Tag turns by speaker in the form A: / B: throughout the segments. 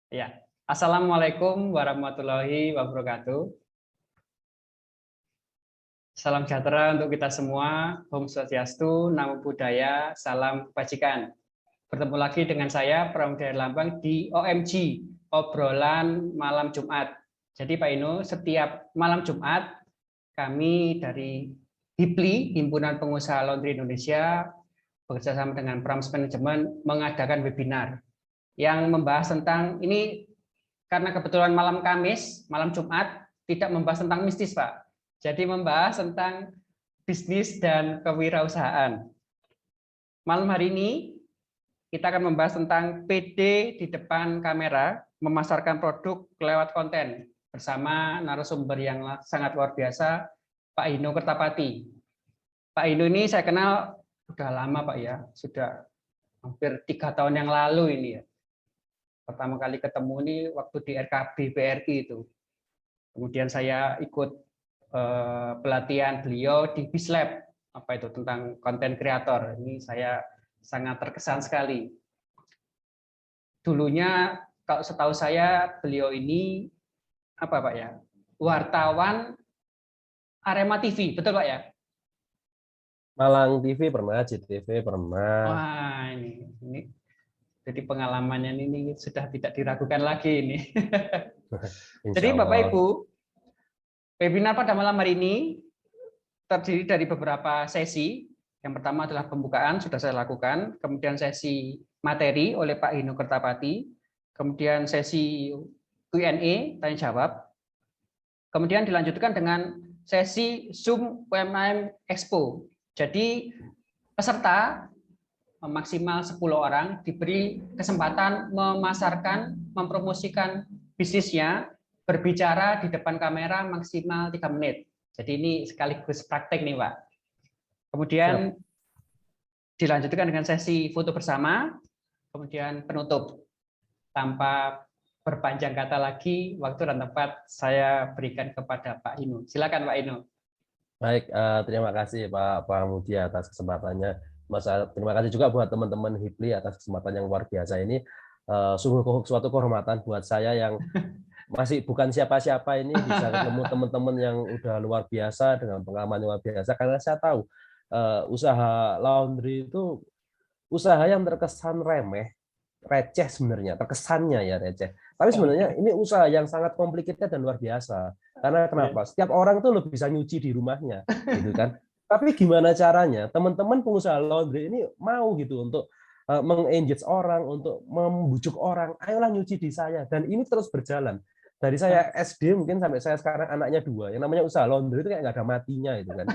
A: Ya, Assalamualaikum warahmatullahi wabarakatuh. Salam sejahtera untuk kita semua. Om Swastiastu, Namo Buddhaya, Salam Kebajikan. Bertemu lagi dengan saya, Pramudaya Lambang, di OMG, Obrolan Malam Jumat. Jadi Pak Inu, setiap malam Jumat, kami dari HIPLI, Himpunan Pengusaha Laundry Indonesia, bekerjasama dengan Prams Management, mengadakan webinar yang membahas tentang ini. Karena kebetulan malam Kamis, malam Jumat, tidak membahas tentang mistis, Pak. Jadi membahas tentang bisnis dan kewirausahaan. Malam hari ini kita akan membahas tentang PD di depan kamera, memasarkan produk lewat konten bersama narasumber yang sangat luar biasa, Pak Hino Kertapati. Pak Hino ini saya kenal sudah lama, Pak ya, sudah hampir 3 tahun yang lalu ini ya. Pertama kali ketemu ini waktu di RKB BRI itu. Kemudian saya ikut pelatihan beliau di Bislab, apa itu tentang konten kreator. Ini saya sangat terkesan sekali. Dulunya kalau setahu saya beliau ini apa Pak ya? Wartawan Arema TV, betul Pak ya?
B: Malang TV pernah, JTV pernah.
A: Wah, ini jadi pengalamannya ini sudah tidak diragukan lagi ini. Jadi
B: Insya
A: Bapak
B: Allah.
A: Ibu, webinar pada malam hari ini terdiri dari beberapa sesi. Yang pertama adalah pembukaan, sudah saya lakukan. Kemudian sesi materi oleh Pak Hino Kertapati. Kemudian sesi Q&A, tanya jawab. Kemudian dilanjutkan dengan sesi Zoom UMKM Expo. Jadi peserta maksimal 10 orang diberi kesempatan memasarkan, mempromosikan bisnisnya, berbicara di depan kamera maksimal 3 menit. Jadi ini sekaligus praktek nih Pak. Kemudian dilanjutkan dengan sesi foto bersama, kemudian penutup. Tanpa berpanjang kata lagi, waktu dan tempat saya berikan kepada Pak Hino. Silakan Pak Hino.
B: Baik, terima kasih Pak Mudi atas kesempatannya. Terima kasih juga buat teman-teman HIPLI atas kesempatan yang luar biasa ini. Sungguh suatu kehormatan buat saya yang masih bukan siapa-siapa ini bisa ketemu teman-teman yang udah luar biasa dengan pengalaman luar biasa, karena saya tahu usaha laundry itu usaha yang terkesan remeh, receh sebenarnya, terkesannya ya receh. Tapi sebenarnya ini usaha yang sangat complicated dan luar biasa. Karena kenapa? Setiap orang tuh lebih bisa nyuci di rumahnya, gitu kan. Tapi gimana caranya teman-teman pengusaha laundry ini mau gitu untuk meng-engage orang, untuk membujuk orang, ayolah nyuci di saya. Dan ini terus berjalan. Dari saya SD mungkin sampai saya sekarang anaknya 2, yang namanya usaha laundry itu kayak nggak ada matinya itu kan.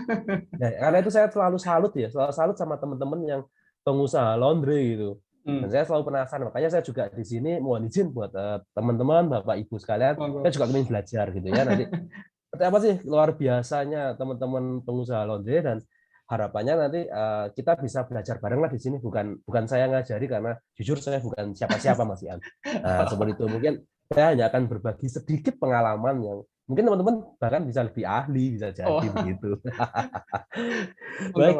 B: Nah, karena itu saya selalu salut ya, selalu salut sama teman-teman yang pengusaha laundry gitu. Dan saya selalu penasaran, makanya saya juga di sini mohon izin buat teman-teman, Bapak Ibu sekalian, saya juga ingin belajar gitu ya nanti. Seperti apa sih luar biasanya teman-teman pengusaha laundry, dan harapannya nanti kita bisa belajar bareng lah di sini. Bukan saya ngajari, karena jujur saya bukan siapa-siapa Mas Ian. Nah, seperti itu mungkin saya hanya akan berbagi sedikit pengalaman yang mungkin teman-teman bahkan bisa lebih ahli, bisa jadi begitu. Baik,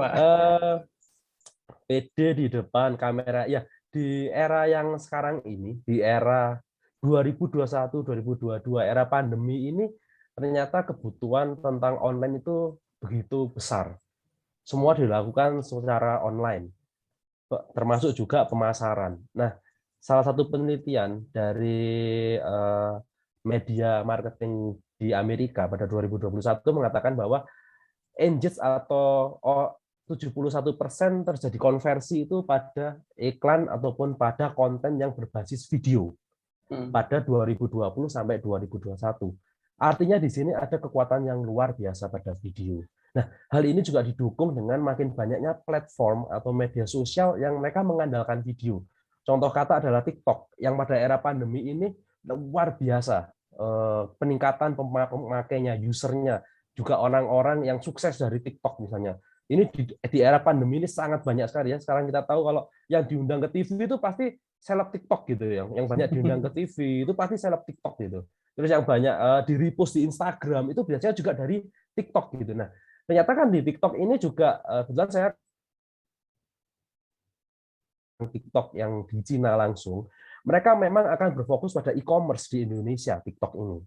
B: PD di depan kamera. Ya, di era yang sekarang ini, di era 2021-2022, era pandemi ini, ternyata kebutuhan tentang online itu begitu besar. Semua dilakukan secara online, termasuk juga pemasaran. Nah, salah satu penelitian dari media marketing di Amerika pada 2021 mengatakan bahwa engage atau 71% terjadi konversi itu pada iklan ataupun pada konten yang berbasis video pada 2020 sampai 2021. Artinya di sini ada kekuatan yang luar biasa pada video. Nah, hal ini juga didukung dengan makin banyaknya platform atau media sosial yang mereka mengandalkan video. Contoh kata adalah TikTok, yang pada era pandemi ini luar biasa peningkatan pemakainya, usernya, juga orang-orang yang sukses dari TikTok misalnya. Ini di era pandemi ini sangat banyak sekali ya. Sekarang kita tahu kalau yang diundang ke TV itu pasti seleb TikTok gitu ya. Yang banyak diundang ke TV itu pasti seleb TikTok gitu. Terus yang banyak di repost di Instagram itu biasanya juga dari TikTok gitu. Nah, ternyata kan di TikTok ini juga kebetulan saya TikTok yang di Cina langsung, mereka memang akan berfokus pada e-commerce di Indonesia, TikTok ini.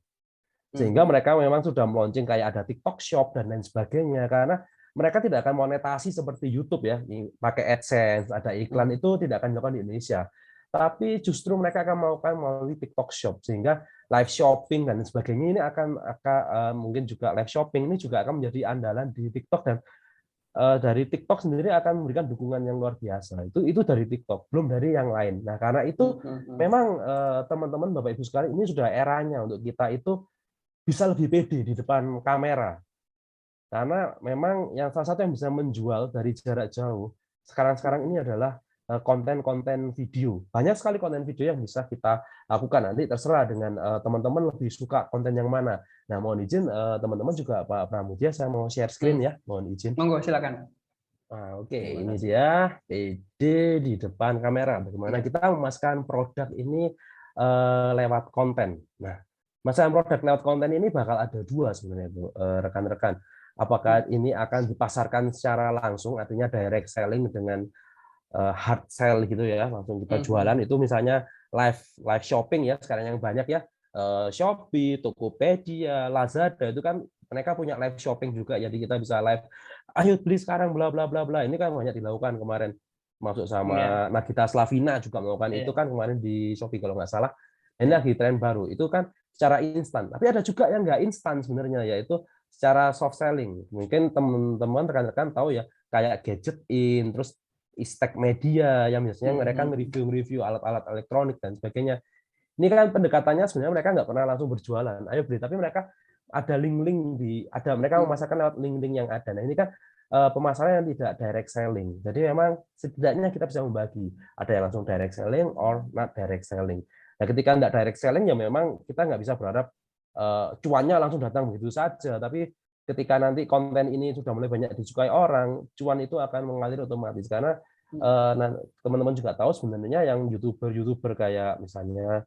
B: Sehingga mereka memang sudah launching kayak ada TikTok Shop dan lain sebagainya, karena mereka tidak akan monetasi seperti YouTube ya, pakai AdSense, ada iklan, itu tidak akan dilakukan di Indonesia. Tapi justru mereka akan melakukan melalui TikTok Shop, sehingga live shopping dan sebagainya ini akan mungkin juga live shopping ini juga akan menjadi andalan di TikTok, dan dari TikTok sendiri akan memberikan dukungan yang luar biasa. Itu dari TikTok, belum dari yang lain. Nah, karena itu memang teman-teman Bapak Ibu sekalian, ini sudah eranya untuk kita itu bisa lebih pede di depan kamera. Karena memang yang salah satu yang bisa menjual dari jarak jauh sekarang ini adalah konten-konten video. Banyak sekali konten video yang bisa kita lakukan. Nanti terserah dengan teman-teman lebih suka konten yang mana. Nah, mohon izin teman-teman juga Pak Pramudia, saya mau share screen ya. Mohon izin.
A: Monggo, silakan.
B: Oke, ini dia PD di depan kamera. Bagaimana kita memasukkan produk ini lewat konten. Nah, masalah produk lewat konten ini bakal ada dua sebenarnya, rekan-rekan. Apakah ini akan dipasarkan secara langsung, artinya direct selling dengan hard sell gitu ya, langsung kita jualan, itu misalnya live shopping ya, sekarang yang banyak ya, Shopee, Tokopedia, Lazada, itu kan mereka punya live shopping juga, jadi kita bisa live, ayo beli sekarang, bla bla bla bla. Ini kan banyak dilakukan kemarin, masuk sama Nagita Slavina juga melakukan itu kan kemarin di Shopee kalau nggak salah. Ini lagi tren baru, itu kan secara instan. Tapi ada juga yang nggak instan sebenarnya, yaitu secara soft selling. Mungkin teman-teman rekan-rekan tahu ya, kayak Gadget In, terus Istek Media, yang biasanya mereka nge-review alat-alat elektronik dan sebagainya. Ini kan pendekatannya sebenarnya mereka nggak pernah langsung berjualan, ayo beli, tapi mereka ada link-link mereka memasarkan lewat link-link yang ada. Nah, ini kan pemasaran yang tidak direct selling. Jadi memang setidaknya kita bisa membagi. Ada yang langsung direct selling or not direct selling. Nah, ketika nggak direct selling ya memang kita nggak bisa berharap cuannya langsung datang begitu saja. Tapi ketika nanti konten ini sudah mulai banyak disukai orang, cuan itu akan mengalir otomatis. Karena teman-teman juga tahu sebenarnya yang YouTuber kayak misalnya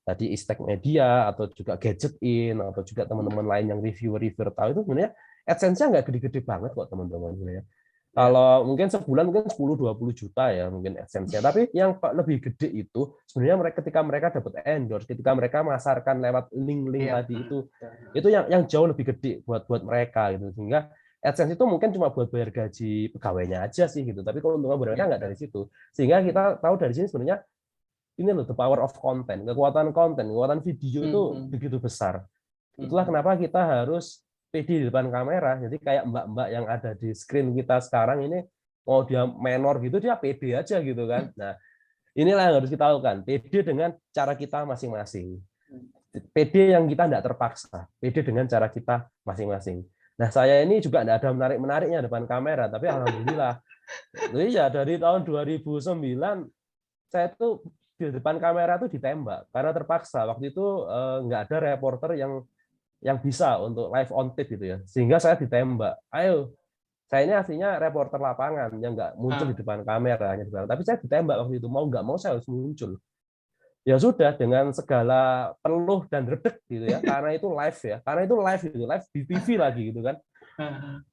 B: tadi Istek Media atau juga Gadget In atau juga teman-teman lain yang reviewer tahu, itu sebenarnya AdSense-nya nggak gede-gede banget kok teman-teman. Kalau mungkin sebulan mungkin 10-20 juta ya mungkin AdSense-nya. Tapi yang lebih gede itu sebenarnya ketika mereka dapat endorse, ketika mereka masarkan lewat link-link tadi itu yang jauh lebih gede buat mereka gitu. Sehingga AdSense itu mungkin cuma buat bayar gaji pegawainya aja sih gitu. Tapi keuntungan mereka nggak dari situ. Sehingga kita tahu dari sini sebenarnya ini loh the power of content, kekuatan video itu begitu besar. Itulah kenapa kita harus pede di depan kamera. Jadi kayak mbak-mbak yang ada di screen kita sekarang ini, mau dia menor gitu, dia pede aja gitu kan. Nah, inilah yang harus kita lakukan. Pede dengan cara kita masing-masing. Pede yang kita tidak terpaksa. Pede dengan cara kita masing-masing. Nah, saya ini juga tidak ada menarik-menariknya depan kamera, tapi alhamdulillah. Jadi ya dari tahun 2009 saya tuh di depan kamera tuh ditembak karena terpaksa. Waktu itu nggak ada reporter yang bisa untuk live on tape gitu ya, sehingga saya ditembak. Ayo, saya ini aslinya reporter lapangan yang nggak muncul di depan kamera, tapi saya ditembak waktu itu, mau nggak mau saya harus muncul. Ya sudah, dengan segala peluh dan redek gitu ya, karena itu live di TV lagi gitu kan.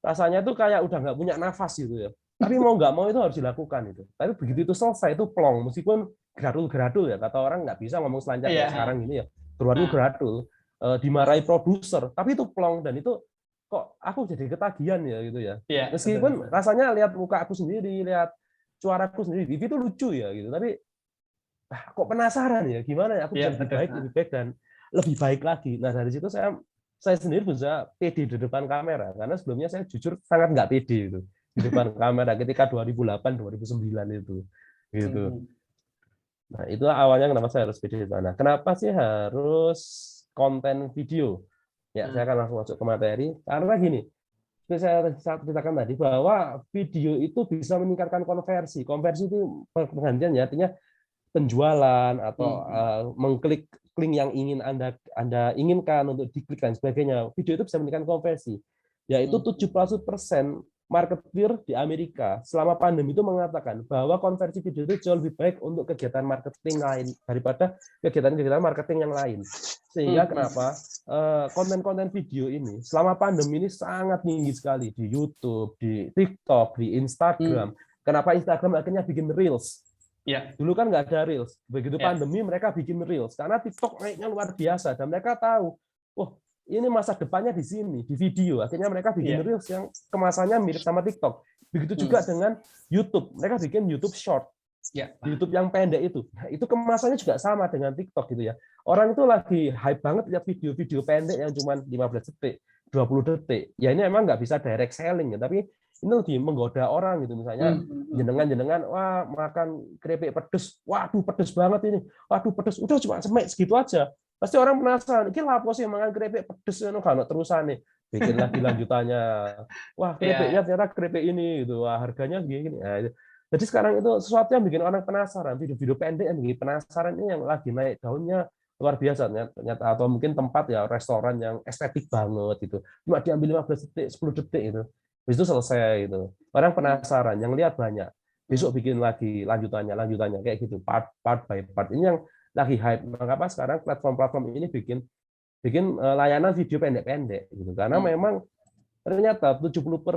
B: Rasanya tuh kayak udah nggak punya nafas gitu ya. Tapi mau nggak mau itu harus dilakukan itu. Tapi begitu itu selesai itu plong, meskipun gradul ya, kata orang nggak bisa ngomong selancar kayak sekarang ini ya, gradul. Dimarahi produser, tapi itu plong, dan itu kok aku jadi ketagihan ya gitu ya. Meskipun rasanya lihat muka aku sendiri, lihat suaraku sendiri di TV itu lucu ya gitu, tapi kok penasaran ya gimana ya aku bisa lebih baik dan lebih baik lagi. Nah, dari situ saya sendiri bisa pede di depan kamera, karena sebelumnya saya jujur sangat nggak pede itu di depan kamera ketika 2008 2009 itu gitu. Nah, itu awalnya kenapa saya harus pede di sana. Kenapa sih harus konten video? Ya, saya akan langsung masuk ke materi. Karena gini, seperti saya ceritakan tadi bahwa video itu bisa meningkatkan konversi. Konversi itu penggantian ya, artinya penjualan atau mengklik link yang ingin Anda inginkan untuk diklik dan sebagainya. Video itu bisa meningkatkan konversi. Yaitu 70% marketer di Amerika selama pandemi itu mengatakan bahwa konversi video itu jauh lebih baik untuk kegiatan marketing lain daripada kegiatan-kegiatan marketing yang lain. Sehingga kenapa konten-konten video ini selama pandemi ini sangat tinggi sekali di YouTube, di TikTok, di Instagram. Kenapa Instagram akhirnya bikin Reels?
A: Ya.
B: Dulu kan nggak ada Reels. Begitu
A: Ya.
B: pandemi mereka bikin Reels. Karena TikTok naiknya luar biasa. Dan mereka tahu, oh ini masa depannya di sini, di video. Akhirnya mereka bikin
A: Ya.
B: Reels yang kemasannya mirip sama TikTok. Begitu juga dengan YouTube. Mereka bikin YouTube Short.
A: Ya.
B: YouTube yang pendek itu. Nah, itu kemasannya juga sama dengan TikTok gitu ya. Orang itu lagi hype banget lihat video-video pendek yang cuma 15 detik, 20 detik. Ya ini emang nggak bisa direct selling ya, tapi ini lebih menggoda orang gitu. Misalnya jenengan wah makan keripik pedes, waduh pedes banget ini, waduh pedes, udah cuma segitu aja. Pasti orang penasaran, ini apa sih makan keripik pedes itu kalau terusan nih, bikin lagi lanjutannya, wah keripiknya ternyata keripik ini gitu, wah harganya gini. Nah, jadi sekarang itu sesuatu yang bikin orang penasaran, video-video pendek yang bikin penasaran ini yang lagi naik daunnya luar biasa ternyata, atau mungkin tempat ya restoran yang estetik banget gitu, cuma diambil 15 detik, 10 detik itu. Habis itu selesai itu. Orang penasaran, yang lihat banyak. Besok bikin lagi lanjutannya kayak gitu, part by part. Ini yang lagi hype. Mengapa sekarang platform-platform ini bikin layanan video pendek-pendek gitu. Karena memang ternyata 71%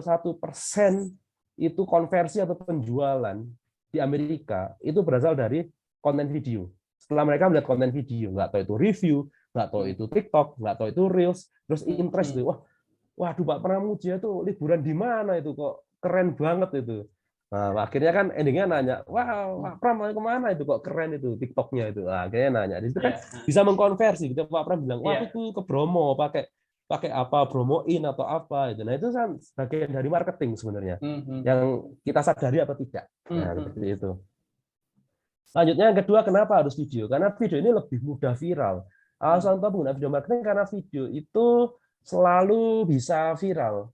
B: itu konversi atau penjualan di Amerika itu berasal dari konten video. Setelah mereka melihat konten video, nggak tahu itu review, nggak tahu itu TikTok, nggak tahu itu Reels, terus interest itu, waduh Pak Pramudia tuh liburan di mana itu kok keren banget itu. Nah, akhirnya kan endingnya nanya, wah Pak Pram kemana itu kok keren itu TikToknya itu. Nah, akhirnya nanya. Di situ kan bisa mengkonversi. Gitu Pak Pram bilang, wah aku ke Bromo pakai apa Bromoin atau apa itu. Nah itu kan bagian dari marketing sebenarnya yang kita sadari atau tidak. Nah seperti itu. Selanjutnya yang kedua, kenapa harus video? Karena video ini lebih mudah viral. Alasan utama pengguna video marketing karena video itu selalu bisa viral.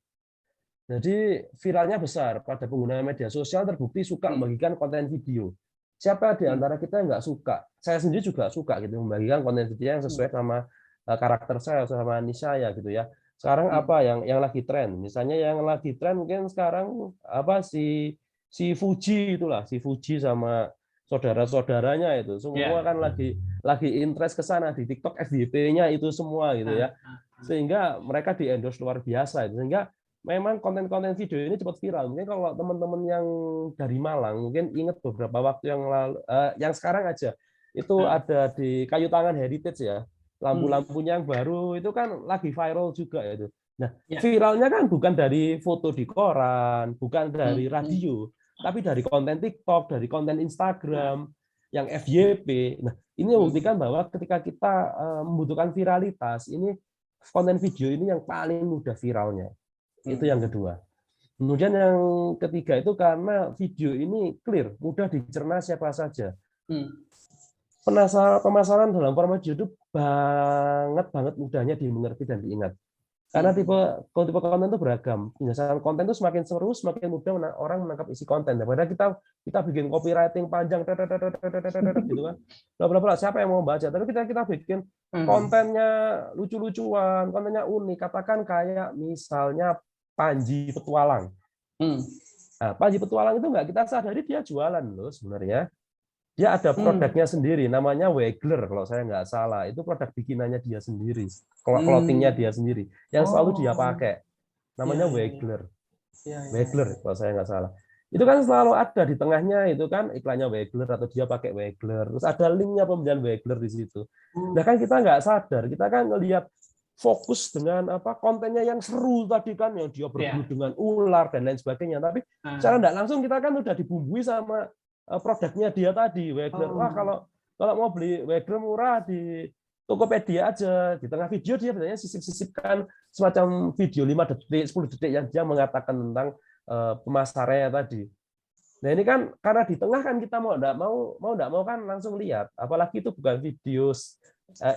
B: Jadi viralnya besar pada pengguna media sosial, terbukti suka membagikan konten video. Siapa di antara kita yang nggak suka? Saya sendiri juga suka gitu membagikan konten video yang sesuai sama karakter saya, sama niche saya gitu ya. Sekarang apa yang lagi tren? Misalnya yang lagi tren mungkin sekarang apa si Fuji itulah, si Fuji sama saudara-saudaranya itu semua kan lagi interest ke sana di TikTok, FYP-nya itu semua gitu ya. Sehingga mereka di-endorse luar biasa itu. Sehingga memang konten-konten video ini cepat viral. Mungkin kalau teman-teman yang dari Malang mungkin ingat beberapa waktu yang lalu, yang sekarang aja itu ada di Kayu Tangan Heritage ya, lampu-lampunya yang baru itu kan lagi viral juga itu. Nah, viralnya kan bukan dari foto di koran, bukan dari radio, tapi dari konten TikTok, dari konten Instagram, yang FYP. Nah, ini membuktikan bahwa ketika kita membutuhkan viralitas, ini konten video ini yang paling mudah viralnya. Itu yang kedua. Kemudian yang ketiga itu karena video ini clear, mudah dicerna siapa saja. Pemasaran dalam format YouTube banget mudahnya dimengerti dan diingat. Karena tipe konten itu beragam. Penjelasan konten itu semakin seru, semakin mudah orang menangkap isi konten. Daripada kita bikin copywriting panjang, gitu kan. Bla siapa yang mau baca? Tapi kita bikin kontennya lucu-lucuan, kontennya unik. Katakan kayak misalnya Panji Petualang. Nah, Panji Petualang itu nggak kita sadari dia jualan loh sebenarnya. Dia ada produknya sendiri, namanya Wegler kalau saya nggak salah. Itu produk bikinannya dia sendiri, clothing-nya dia sendiri, yang selalu dia pakai. Namanya Wegler. Wegler kalau saya nggak salah. Itu kan selalu ada di tengahnya itu kan iklannya Wegler atau dia pakai Wegler. Terus ada linknya pembelian Wegler di situ. Nah kan kita nggak sadar, kita kan ngelihat fokus dengan apa kontennya yang seru tadi kan, yang dia berburu dengan ular dan lain sebagainya. Tapi secara nggak langsung kita kan udah dibumbui sama produknya dia tadi, Wegler. Wah kalau mau beli Wegler murah di Tokopedia aja. Di tengah video dia biasanya sisip-sisipkan semacam video 5 detik, 10 detik yang dia mengatakan tentang pemasarannya tadi. Nah ini kan karena di tengah kan kita mau nggak mau kan langsung lihat. Apalagi itu bukan video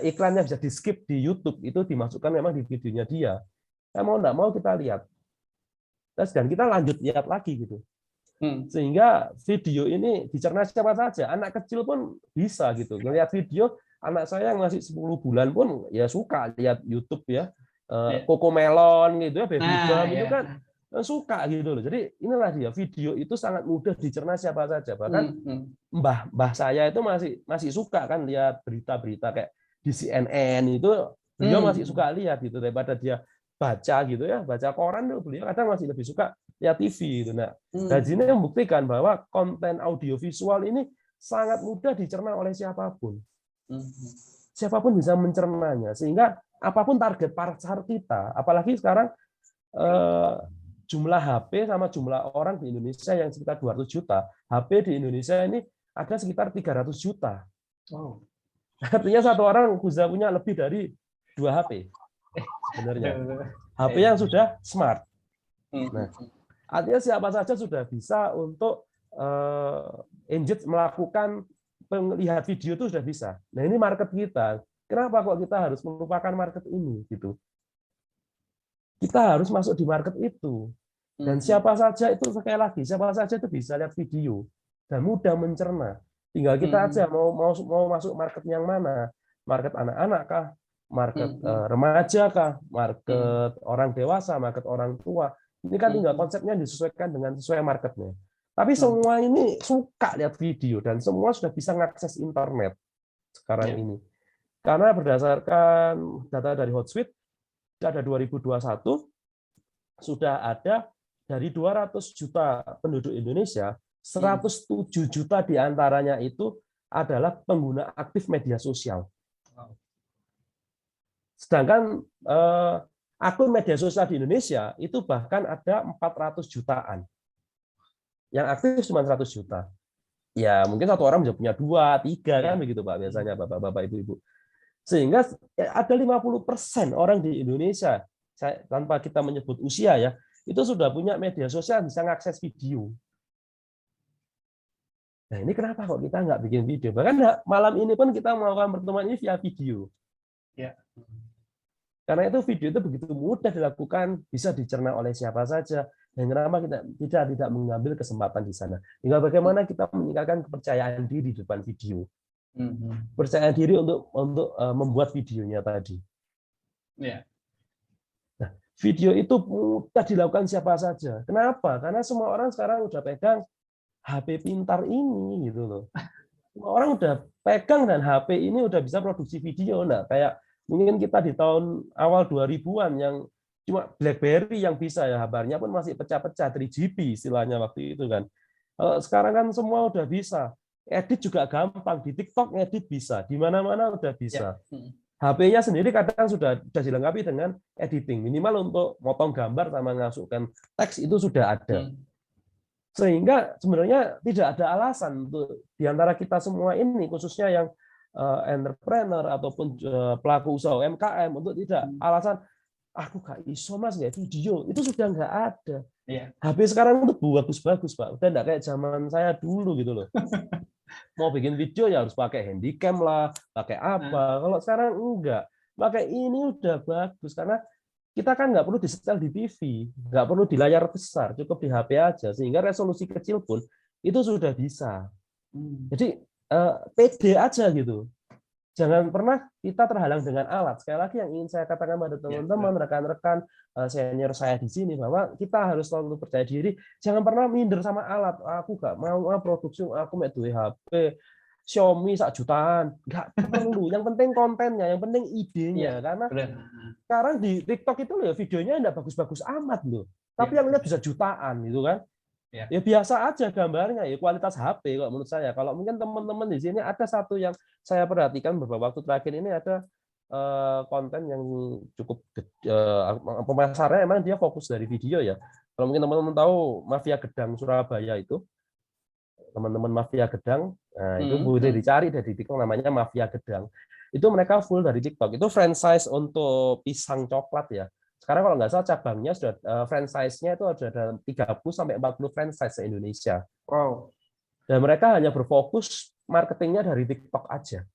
B: iklannya bisa di skip di YouTube, itu dimasukkan memang di videonya dia. Nah, mau nggak mau kita lihat. Dan kita lanjut lihat lagi gitu. Sehingga video ini dicerna siapa saja, anak kecil pun bisa gitu. Ngelihat video, anak saya yang masih 10 bulan pun ya suka lihat YouTube ya. Cocomelon gitu ya, Baby Bam itu kan suka gitu loh. Jadi inilah dia, video itu sangat mudah dicerna siapa saja. Bahkan mbah saya itu masih suka kan lihat berita-berita kayak di CNN itu, beliau masih suka lihat gitu daripada dia baca gitu ya, baca koran tuh beliau kadang masih lebih suka lihat TV gitu. Nah, dari sini membuktikan bahwa konten audiovisual ini sangat mudah dicerna oleh siapapun. Siapapun bisa mencernanya, sehingga apapun target pasar kita, apalagi sekarang jumlah HP sama jumlah orang di Indonesia yang sekitar 200 juta, HP di Indonesia ini ada sekitar 300 juta.
A: Oh.
B: Artinya satu orang bisa punya lebih dari 2 HP sebenarnya. HP yang sudah smart. Nah, artinya siapa saja sudah bisa untuk engage melakukan melihat video itu sudah bisa. Nah, ini market kita. Kenapa kok kita harus melupakan market ini gitu? Kita harus masuk di market itu. Dan siapa saja itu, sekali lagi, siapa saja itu bisa lihat video dan mudah mencerna. Tinggal kita aja mau masuk market yang mana? Market anak-anak kah? Market remaja kah? Market orang dewasa, market orang tua. Ini kan tinggal konsepnya disesuaikan dengan sesuai marketnya. Tapi semua ini suka lihat video dan semua sudah bisa mengakses internet sekarang ini. Karena berdasarkan data dari Hotsuite, pada 2021 sudah ada dari 200 juta penduduk Indonesia, 107 juta diantaranya itu adalah pengguna aktif media sosial. Sedangkan akun media sosial di Indonesia itu bahkan ada 400 jutaan. Yang aktif cuma 100 juta. Ya mungkin satu orang bisa punya 2, 3 kan begitu Pak biasanya Bapak Ibu. Sehingga ada 50% orang di Indonesia, tanpa kita menyebut usia ya, itu sudah punya media sosial bisa mengakses video. Nah ini kenapa kok kita nggak bikin video? Bahkan malam ini pun kita melakukan pertemuan ini via video.
A: Ya.
B: Karena itu video itu begitu mudah dilakukan, bisa dicerna oleh siapa saja. Dan kenapa kita tidak mengambil kesempatan di sana? Tinggal bagaimana kita meningkatkan kepercayaan diri di depan video. Percaya diri untuk membuat videonya tadi.
A: Ya.
B: Nah, video itu mudah dilakukan siapa saja. Kenapa? Karena semua orang sekarang udah pegang HP pintar ini gitu loh. Semua orang udah pegang dan HP ini udah bisa produksi video. Nah, kayak mungkin kita di tahun awal 2000-an yang cuma BlackBerry yang bisa ya, kabarnya pun masih pecah-pecah 3GB istilahnya waktu itu kan. Sekarang kan semua udah bisa. Edit juga gampang, di TikTok edit bisa, di mana-mana udah bisa. HP-nya sendiri kadang sudah dilengkapi dengan editing, minimal untuk motong gambar sama masukkan teks itu sudah ada. Sehingga sebenarnya tidak ada alasan untuk di antara kita semua ini, khususnya yang entrepreneur ataupun pelaku usaha UMKM, untuk tidak alasan aku gak iso mas nggak video, itu sudah nggak ada. HP sekarang itu bagus-bagus Pak, udah nggak kayak zaman saya dulu gitu loh. Mau bikin video ya harus pakai handycam lah, pakai apa. Kalau sekarang enggak, pakai ini udah bagus karena kita kan nggak perlu disetel di TV, nggak perlu di layar besar, cukup di HP aja, sehingga resolusi kecil pun itu sudah bisa. Jadi pede aja gitu. Jangan pernah kita terhalang dengan alat. Sekali lagi yang ingin saya katakan pada teman-teman, rekan-rekan senior saya di sini, bahwa kita harus selalu percaya diri. Jangan pernah minder sama alat. Aku nggak mau produksi, aku mau duwe HP Xiaomi 1 jutaan. Nggak perlu. Yang penting kontennya, yang penting idenya. Karena sekarang di TikTok itu loh, videonya nggak bagus-bagus amat loh. Tapi yang lihat bisa jutaan gitu kan. Ya biasa aja gambarnya, ya kualitas HP kalau menurut saya. Kalau mungkin teman-teman di sini ada satu yang saya perhatikan beberapa waktu terakhir ini, ada konten yang cukup pemasarnya emang dia fokus dari video ya. Kalau mungkin teman-teman tahu Mafia Gedang Surabaya itu, teman-teman Mafia Gedang, nah itu boleh dicari dari TikTok, namanya Mafia Gedang. Itu mereka full dari TikTok. Itu franchise untuk pisang coklat ya. Sekarang kalau nggak salah cabangnya sudah franchise-nya itu ada 30 sampai 40 franchise se Indonesia.
A: Wow.
B: Dan mereka hanya berfokus marketingnya dari TikTok aja.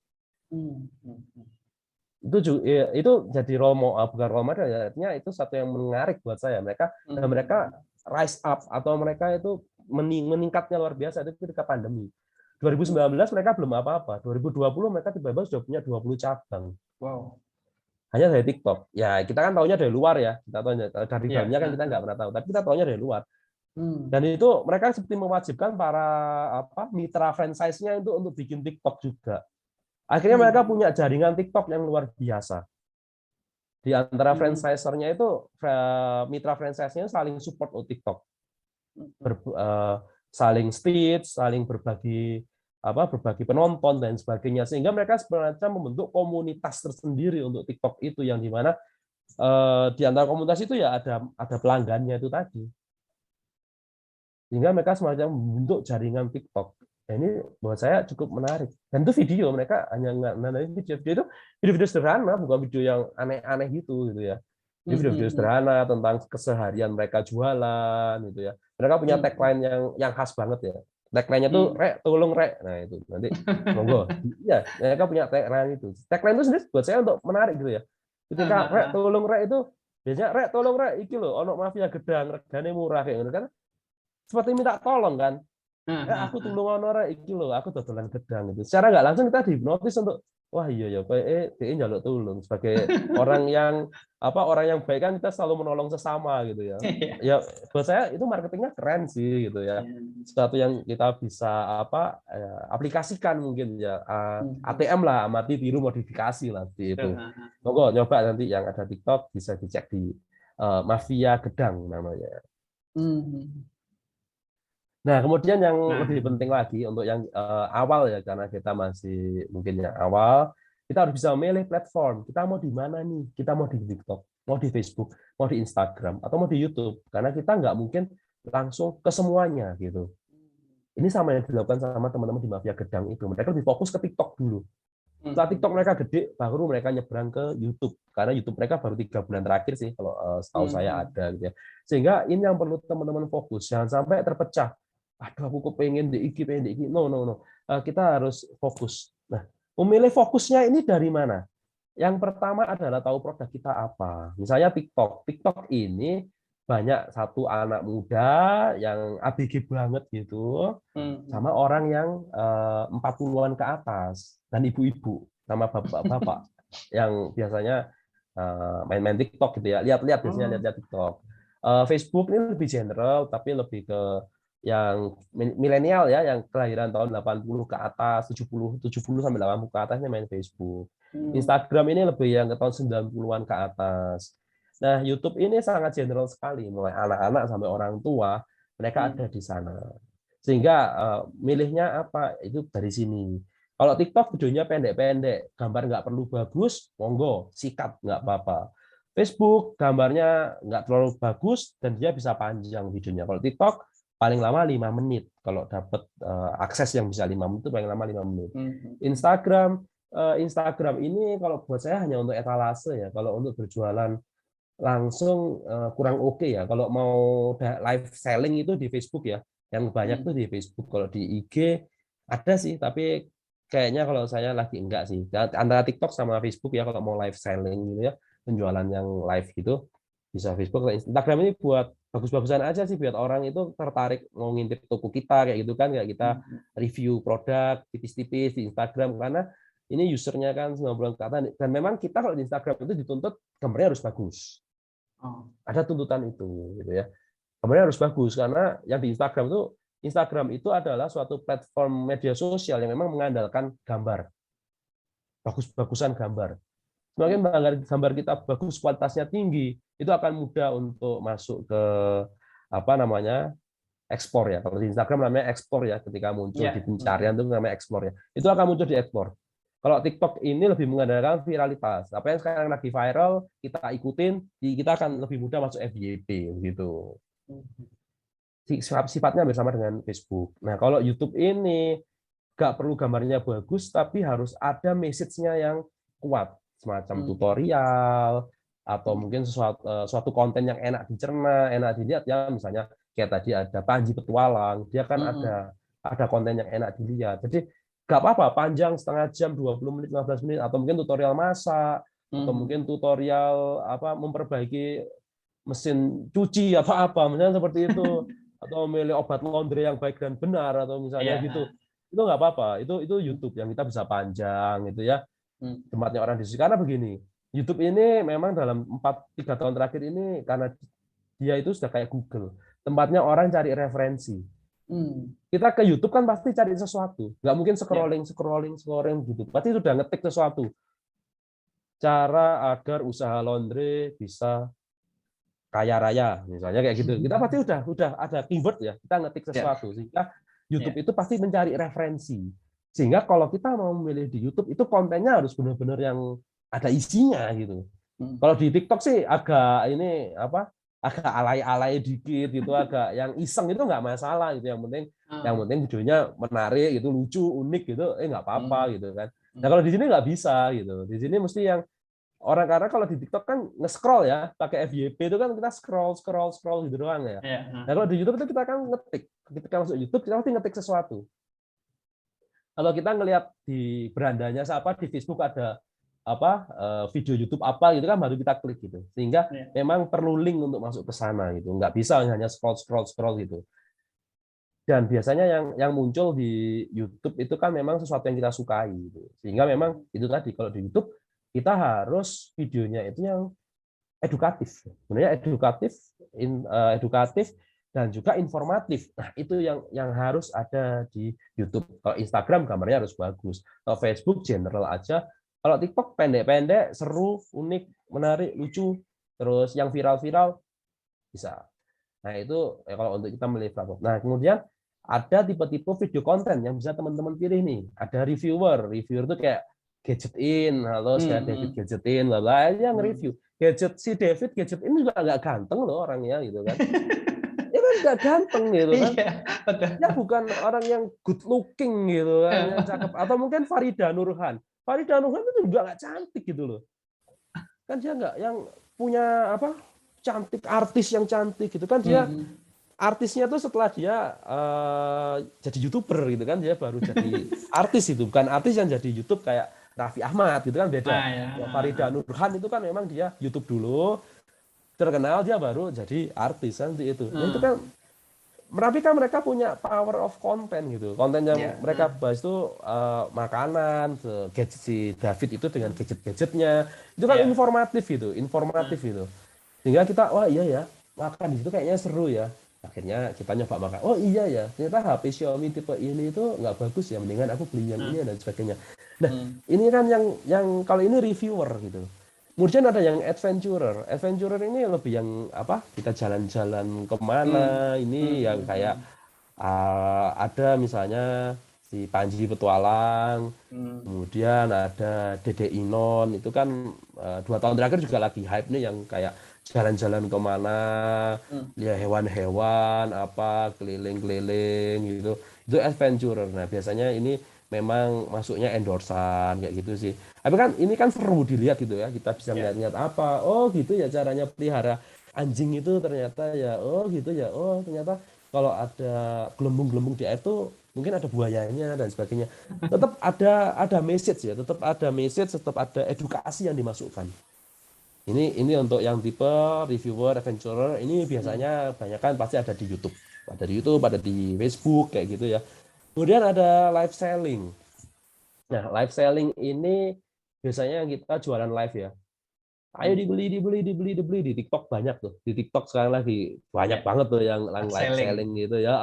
B: Itu jadi bukan role model, artinya itu satu yang menarik buat saya. Mereka rise up atau mereka itu meningkatnya luar biasa itu ketika pandemi. 2019 mereka belum apa-apa. 2020 mereka tiba-tiba sudah punya 20 cabang.
A: Wow.
B: Hanya dari TikTok. Ya kita kan tahunya dari luar ya. Kita tahunya dari dalamnya kan kita nggak pernah tahu. Tapi kita tahunya dari luar. Dan itu mereka seperti mewajibkan para mitra franchise-nya untuk bikin TikTok juga. Akhirnya mereka punya jaringan TikTok yang luar biasa. Di antara franchisernya itu mitra franchise-nya saling support TikTok. Saling stage, saling berbagi berbagi penonton dan sebagainya, sehingga mereka sebenarnya membentuk komunitas tersendiri untuk TikTok itu, yang dimana di antara komunitas itu ya ada pelanggannya itu tadi, sehingga mereka semacam membentuk jaringan TikTok. Nah, ini buat saya cukup menarik, dan itu video mereka hanya nganalin video itu video-video sederhana, bukan video yang aneh-aneh gitu ya. Ini video-video sederhana tentang keseharian mereka jualan gitu ya. Mereka punya tagline yang khas banget ya. Tagline-nya tuh "Rek, tolong Rek". Nah, itu nanti monggo. Iya, mereka punya tagline itu. Tagline itu sendiri buat saya untuk menarik gitu ya. Ketika "Rek, tolong Rek" itu biasanya "Rek, tolong Rek, iki lho ono mafia gedang, regane murah" kayak gitu kan. Seperti minta tolong kan. Aku tulung ono Rek, iki lho, aku dodolan gedang gitu. Secara nggak langsung kita dihipnotis untuk wah iya ya, kayak dia njaluk tulung sebagai orang yang baik kan, kita selalu menolong sesama gitu ya. Ya buat saya itu marketingnya keren sih gitu ya. Sesuatu yang kita bisa aplikasikan mungkin ya. ATM lah, amati tiru modifikasi lah seperti itu. Monggo nyoba nanti yang ada TikTok bisa dicek di Mafia Gedang namanya. Nah, kemudian yang lebih penting lagi untuk yang awal ya, karena kita masih mungkin yang awal, kita harus bisa memilih platform. Kita mau di mana nih? Kita mau di TikTok, mau di Facebook, mau di Instagram, atau mau di YouTube. Karena kita nggak mungkin langsung ke semuanya gitu. Ini sama yang dilakukan sama teman-teman di Mafia Gedang itu. Mereka lebih fokus ke TikTok dulu. Setelah TikTok mereka gede, baru mereka nyebrang ke YouTube. Karena YouTube mereka baru 3 bulan terakhir sih, kalau setahu saya ada gitu ya. Sehingga ini yang perlu teman-teman fokus. Jangan sampai terpecah. Aduh, aku kepengen di IG, pengen di IG. No. Kita harus fokus. Nah, memilih fokusnya ini dari mana? Yang pertama adalah tahu produk kita apa. Misalnya TikTok. TikTok ini banyak satu anak muda yang ABG banget gitu, sama orang yang 40-an ke atas, dan ibu-ibu, sama bapak-bapak yang biasanya main-main TikTok gitu ya. Lihat-lihat biasanya lihat-lihat TikTok. Facebook ini lebih general, tapi lebih ke yang milenial ya, yang kelahiran tahun 80 ke atas, 70 sampai 80 ke atasnya main Facebook. Instagram ini lebih yang ke tahun 90-an ke atas. Nah, YouTube ini sangat general sekali, mulai anak-anak sampai orang tua, mereka ada di sana. Sehingga milihnya apa, itu dari sini. Kalau TikTok videonya pendek-pendek, gambar nggak perlu bagus, monggo, sikat, nggak apa-apa. Facebook gambarnya nggak terlalu bagus, dan dia bisa panjang videonya. Kalau TikTok, paling lama 5 menit. Kalau dapat akses yang bisa 5 menit, itu paling lama 5 menit. Instagram ini kalau buat saya hanya untuk etalase ya. Kalau untuk berjualan langsung kurang oke ya. Kalau mau live selling itu di Facebook ya. Yang banyak tuh di Facebook. Kalau di IG ada sih, tapi kayaknya kalau saya lagi enggak sih. Antara TikTok sama Facebook ya, kalau mau live selling gitu ya, penjualan yang live gitu, bisa Facebook. Instagram ini buat bagus-bagusan aja sih, biar orang itu tertarik mau ngintip toko kita kayak gitu kan, kayak kita review produk tipis-tipis di Instagram, karena ini usernya kan 90 ke atas, dan memang kita kalau di Instagram itu dituntut gambarnya harus bagus. Ada tuntutan itu gitu ya. Gambarnya harus bagus, karena yang di Instagram itu adalah suatu platform media sosial yang memang mengandalkan gambar. Bagus-bagusan gambar. Semakin gambar kita bagus, kualitasnya tinggi, itu akan mudah untuk masuk ke ekspor ya. Kalau di Instagram namanya ekspor ya, ketika muncul di pencarian itu namanya ekspor ya. Itu akan muncul di ekspor. Kalau TikTok ini lebih mengandalkan viralitas. Apa yang sekarang lagi viral, kita ikutin, kita akan lebih mudah masuk FYP gitu. Sifatnya bersama dengan Facebook. Nah, kalau YouTube ini nggak perlu gambarnya bagus, tapi harus ada message-nya yang kuat, semacam tutorial atau mungkin suatu konten yang enak dicerna, enak dilihat ya. Misalnya kayak tadi ada Panji Petualang, dia kan ada konten yang enak dilihat. Jadi nggak apa-apa panjang, setengah jam, 20 menit, 15 menit, atau mungkin tutorial masak, atau mungkin tutorial memperbaiki mesin cuci apa-apa, misalnya seperti itu, atau memilih obat laundry yang baik dan benar, atau misalnya gitu. Itu nggak apa-apa, itu YouTube yang kita bisa panjang gitu ya, tempatnya orang di situ. Karena begini, YouTube ini memang dalam 3 tahun terakhir ini, karena dia itu sudah kayak Google, tempatnya orang cari referensi. Kita ke YouTube kan pasti cari sesuatu, nggak mungkin scrolling gitu, pasti sudah ngetik sesuatu, cara agar usaha laundry bisa kaya raya, misalnya kayak gitu. Kita pasti udah ada keyword ya, kita ngetik sesuatu, sehingga YouTube itu pasti mencari referensi. Sehingga kalau kita mau memilih di YouTube itu kontennya harus benar-benar yang ada isinya gitu. Kalau di TikTok sih agak ini apa? Agak alay-alay dikit gitu, agak yang iseng itu nggak masalah gitu. Yang penting videonya menarik gitu, lucu, unik gitu, nggak apa-apa gitu kan. Nah kalau di sini nggak bisa gitu. Di sini mesti yang orang, karena kalau di TikTok kan nge-scroll ya, pakai FYP itu kan kita scroll gitu doang ya. Nah kalau di YouTube itu kita kan ngetik. Ketika masuk YouTube kita pasti ngetik sesuatu. Kalau kita ngelihat di berandanya siapa di Facebook ada apa video YouTube apa gitu kan baru kita klik gitu. Sehingga memang perlu link untuk masuk ke sana gitu. Nggak bisa hanya scroll gitu. Dan biasanya yang muncul di YouTube itu kan memang sesuatu yang kita sukai gitu. Sehingga memang itu tadi kalau di YouTube kita harus videonya itu yang edukatif. Sebenarnya edukatif dan juga informatif. Nah, itu yang harus ada di YouTube. Kalau Instagram gambarnya harus bagus. Kalau Facebook general aja. Kalau TikTok pendek-pendek, seru, unik, menarik, lucu. Terus yang viral-viral bisa. Nah, itu kalau untuk kita milih platform. Nah, kemudian ada tipe-tipe video konten yang bisa teman-teman pilih nih. Ada reviewer. Reviewer itu kayak Gadget In, halo saya David Gadget In, bla yang review. Si David Gadget In juga nggak ganteng loh orangnya gitu kan. Dia kan nggak ganteng gitu kan. Dia bukan orang yang good looking gitu kan, yang cakep. Atau mungkin Farida Nurhan. Farida Nurhan itu juga nggak cantik gitu loh. Kan dia nggak yang punya apa cantik, artis yang cantik gitu kan, dia artisnya tuh setelah dia jadi YouTuber gitu kan, dia baru jadi artis itu, bukan artis yang jadi YouTube kayak Raffi Ahmad gitu kan, beda. Farida Nurhan itu kan memang dia YouTube dulu, terkenal, dia baru jadi artis kan itu. Nah, itu kan tapi kan mereka punya power of content gitu. Konten yang mereka bahas itu makanan, gadget si David itu dengan gadget-gadgetnya. Itu kan informatif itu. Sehingga kita wah iya ya, makan di situ kayaknya seru ya. Akhirnya kita nyoba makan. Oh iya ya, ternyata HP Xiaomi tipe ini itu nggak bagus ya, mendingan aku beli yang ini dan sebagainya. Nah, ini kan yang kalau ini reviewer gitu. Kemudian ada yang adventurer. Adventurer ini lebih yang apa? Kita jalan-jalan kemana? Ini yang kayak ada misalnya si Panji Petualang, kemudian ada Dede Inon. Itu kan 2 tahun terakhir juga lagi hype nih yang kayak jalan-jalan kemana, ya hewan-hewan, apa keliling-keliling gitu. Itu adventurer. Nah biasanya ini memang masuknya endorsan kayak gitu sih. Tapi kan ini kan seru dilihat gitu ya. Kita bisa lihat apa. Oh gitu ya caranya pelihara anjing itu ternyata ya. Oh gitu ya. Oh ternyata kalau ada gelembung-gelembung di air itu mungkin ada buayanya dan sebagainya. Tetap ada message ya. Tetap ada message, tetap ada edukasi yang dimasukkan. Ini untuk yang tipe reviewer, adventurer. Ini biasanya banyak kan pasti ada di YouTube. Ada di YouTube, ada di Facebook kayak gitu ya. Kemudian ada live selling. Nah, live selling ini biasanya kita jualan live ya. Ayo dibeli di TikTok banyak tuh. Di TikTok sekarang lagi banyak banget tuh yang live selling gitu ya.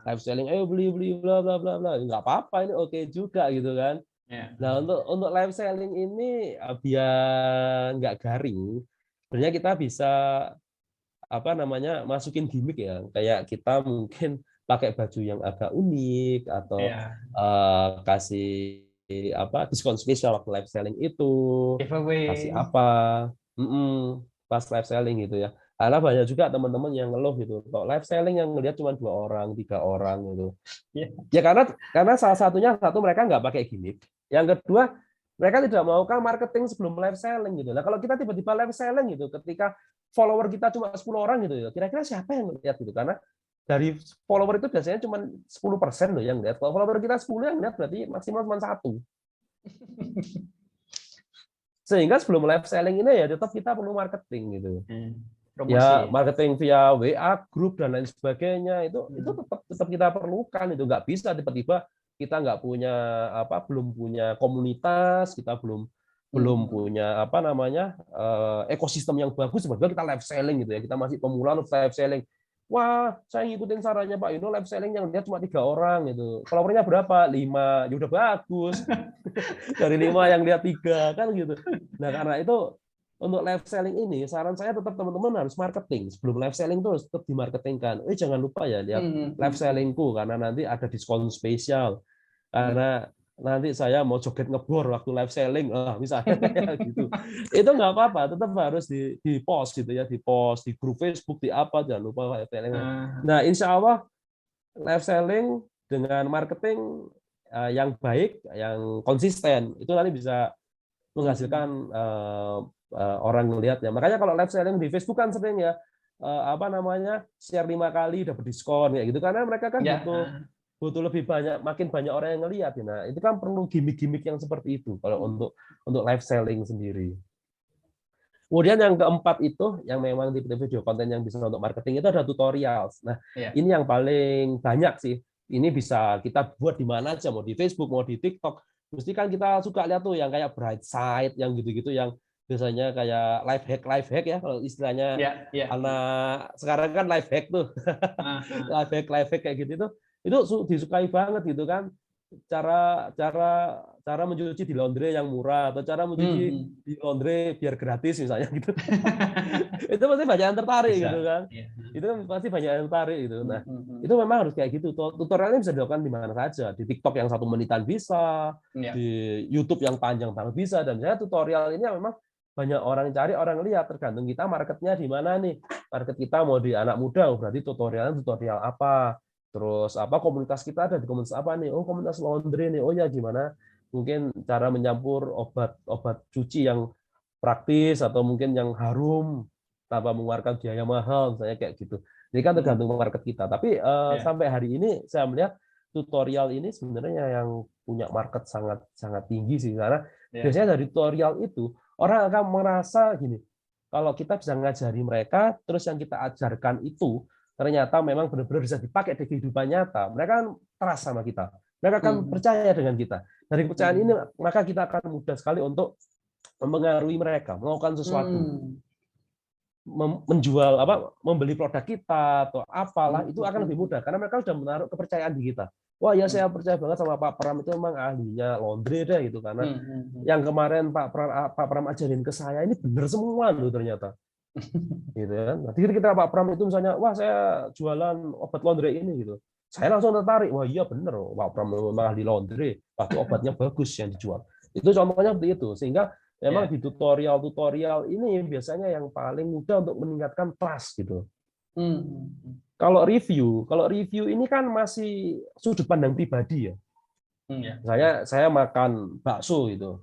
B: Live selling, ayo beli bla bla bla bla. Enggak apa-apa, ini oke juga gitu kan. Nah, untuk live selling ini biar nggak garing, sebenarnya kita bisa apa namanya masukin gimmick ya. Kayak kita mungkin pakai baju yang agak unik atau kasih apa diskon spesial waktu live selling itu, kasih apa pas live selling gitu ya. Karena banyak juga teman-teman yang ngeluh gitu, kalau live selling yang ngelihat cuma 2 orang, 3 orang gitu. Ya karena salah satunya mereka nggak pakai gimmick. Yang kedua mereka tidak mau kan marketing sebelum live selling gitu. Nah kalau kita tiba-tiba live selling gitu, ketika follower kita cuma 10 orang gitu ya, kira-kira siapa yang lihat gitu? Karena dari follower itu biasanya cuma 10% loh yang lihat. Kalau follower kita 10 yang lihat berarti maksimal cuma 1. Sehingga sebelum live selling ini ya tetap kita perlu marketing gitu. Ya marketing via WA, grup dan lain sebagainya itu tetap kita perlukan. Itu nggak bisa tiba-tiba kita nggak punya belum punya komunitas, kita belum punya apa namanya ekosistem yang bagus sebab kita live selling gitu ya. Kita masih pemula live selling. Wah, saya ngikutin sarannya Pak Yuno, live selling yang lihat cuma 3 orang gitu. Followernya berapa? 5. Ya udah bagus. Dari 5 yang lihat 3 kan gitu. Nah, karena itu untuk live selling ini saran saya tetap teman-teman harus marketing. Sebelum live selling terus tetap dimarketingkan. Jangan lupa ya lihat live sellingku karena nanti ada diskon spesial. karena nanti saya mau joget ngebor waktu live selling, misalnya kayak gitu. Itu nggak apa-apa, tetap harus di post gitu ya, di post di grup Facebook, di apa, jangan lupa live selling. Nah, insya Allah live selling dengan marketing yang baik, yang konsisten, itu nanti bisa menghasilkan orang ngelihat ya. Makanya kalau live selling di Facebook kan sering ya, share 5 kali dapat diskon kayak gitu, karena mereka kan butuh lebih banyak, makin banyak orang yang ngelihat. Nah, itu kan perlu gimmick-gimmick yang seperti itu kalau untuk live selling sendiri. Kemudian yang keempat itu, yang memang di video konten yang bisa untuk marketing itu ada tutorials. Nah, ini yang paling banyak sih. Ini bisa kita buat di mana aja, mau di Facebook, mau di TikTok. Mesti kan kita suka lihat tuh yang kayak bright side, yang gitu-gitu, yang biasanya kayak life hack ya, kalau istilahnya anak sekarang kan life hack tuh. Life hack kayak gitu tuh. Itu disukai banget gitu kan, cara mencuci di laundry yang murah, atau cara mencuci di laundry biar gratis misalnya gitu. Itu pasti banyak yang tertarik gitu kan. Itu kan pasti banyak yang tertarik gitu. Nah, itu memang harus kayak gitu. Tutorialnya bisa dilakukan di mana saja. Di TikTok yang 1 menitan bisa, di YouTube yang panjang banget bisa. Dan saya tutorial ini memang banyak orang cari, orang lihat, tergantung kita marketnya di mana nih. Market kita mau di anak muda, berarti tutorialnya tutorial apa. Terus komunitas kita ada di komunitas apa nih? Oh, komunitas laundry nih. Oh ya, gimana mungkin cara mencampur obat cuci yang praktis atau mungkin yang harum tanpa mengeluarkan biaya mahal, misalnya kayak gitu. Jadi kan tergantung market kita. Tapi sampai hari ini saya melihat tutorial ini sebenarnya yang punya market sangat sangat tinggi sih, karena biasanya dari tutorial itu orang akan merasa gini, kalau kita bisa ngajari mereka, terus yang kita ajarkan itu ternyata memang benar-benar bisa dipakai di kehidupan nyata, mereka kan trust sama kita, mereka akan percaya dengan kita. Dari kepercayaan ini maka kita akan mudah sekali untuk mempengaruhi mereka melakukan sesuatu, menjual membeli produk kita atau apalah, itu akan lebih mudah karena mereka sudah menaruh kepercayaan di kita. Wah ya, saya percaya banget sama Pak Pram, itu memang ahlinya laundry deh gitu, karena yang kemarin Pak Pram ajarin ke saya ini benar semua loh ternyata. Gitu kan. Nanti kita Pak Pram itu misalnya, wah saya jualan obat laundry ini gitu. Saya langsung tertarik, wah iya benar, Pak Pram memang ahli laundry, pasti obatnya bagus yang dijual. Itu contohnya seperti itu. Sehingga memang di tutorial ini biasanya yang paling mudah untuk meningkatkan trust gitu. Kalau review ini kan masih sudut pandang pribadi ya. Saya makan bakso gitu,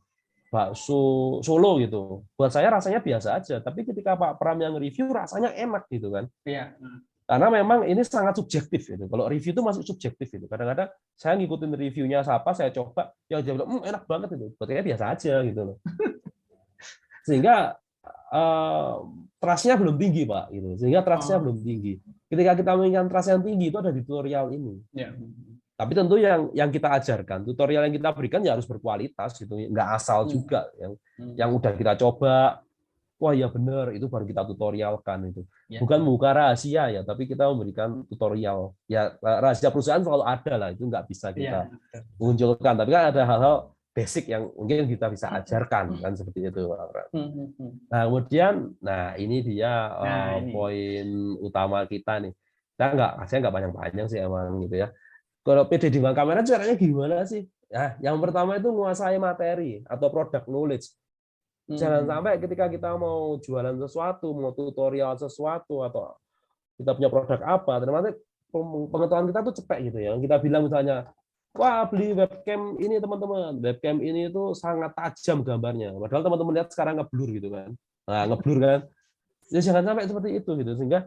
B: bakso Solo gitu. Buat saya rasanya biasa aja, tapi ketika Pak Pram yang review rasanya enak gitu kan. Karena memang ini sangat subjektif gitu. Kalau review itu masih subjektif itu. Kadang-kadang saya ngikutin reviewnya siapa, saya coba, yang dia bilang enak banget itu. Buat saya biasa aja gitu loh. Sehingga trust-nya belum tinggi, Pak. Gitu. Sehingga trust-nya belum tinggi. Ketika kita menginginkan trust yang tinggi itu ada di tutorial ini. Tapi tentu yang kita ajarkan, tutorial yang kita berikan ya harus berkualitas gitu, nggak asal juga. Yang udah kita coba, wah ya benar, itu baru kita tutorialkan itu. Bukan membuka rahasia ya, tapi kita memberikan tutorial. Ya rahasia perusahaan selalu ada lah, itu nggak bisa kita munculkan. Tapi kan ada hal-hal basic yang mungkin kita bisa ajarkan kan, seperti itu. Nah kemudian, ini dia poin utama kita nih. Saya nggak panjang-panjang sih emang gitu ya. Kalau PD di bawah kamera caranya gimana sih? Nah, yang pertama itu menguasai materi atau product knowledge. Jangan sampai ketika kita mau jualan sesuatu, mau tutorial sesuatu, atau kita punya produk apa, ternyata pengetahuan kita tuh cepet gitu ya. Kita bilang misalnya, wah beli webcam ini teman-teman, webcam ini itu sangat tajam gambarnya. Padahal teman-teman lihat sekarang ngeblur gitu kan. Nah, ngeblur kan. Ya jangan sampai seperti itu gitu, sehingga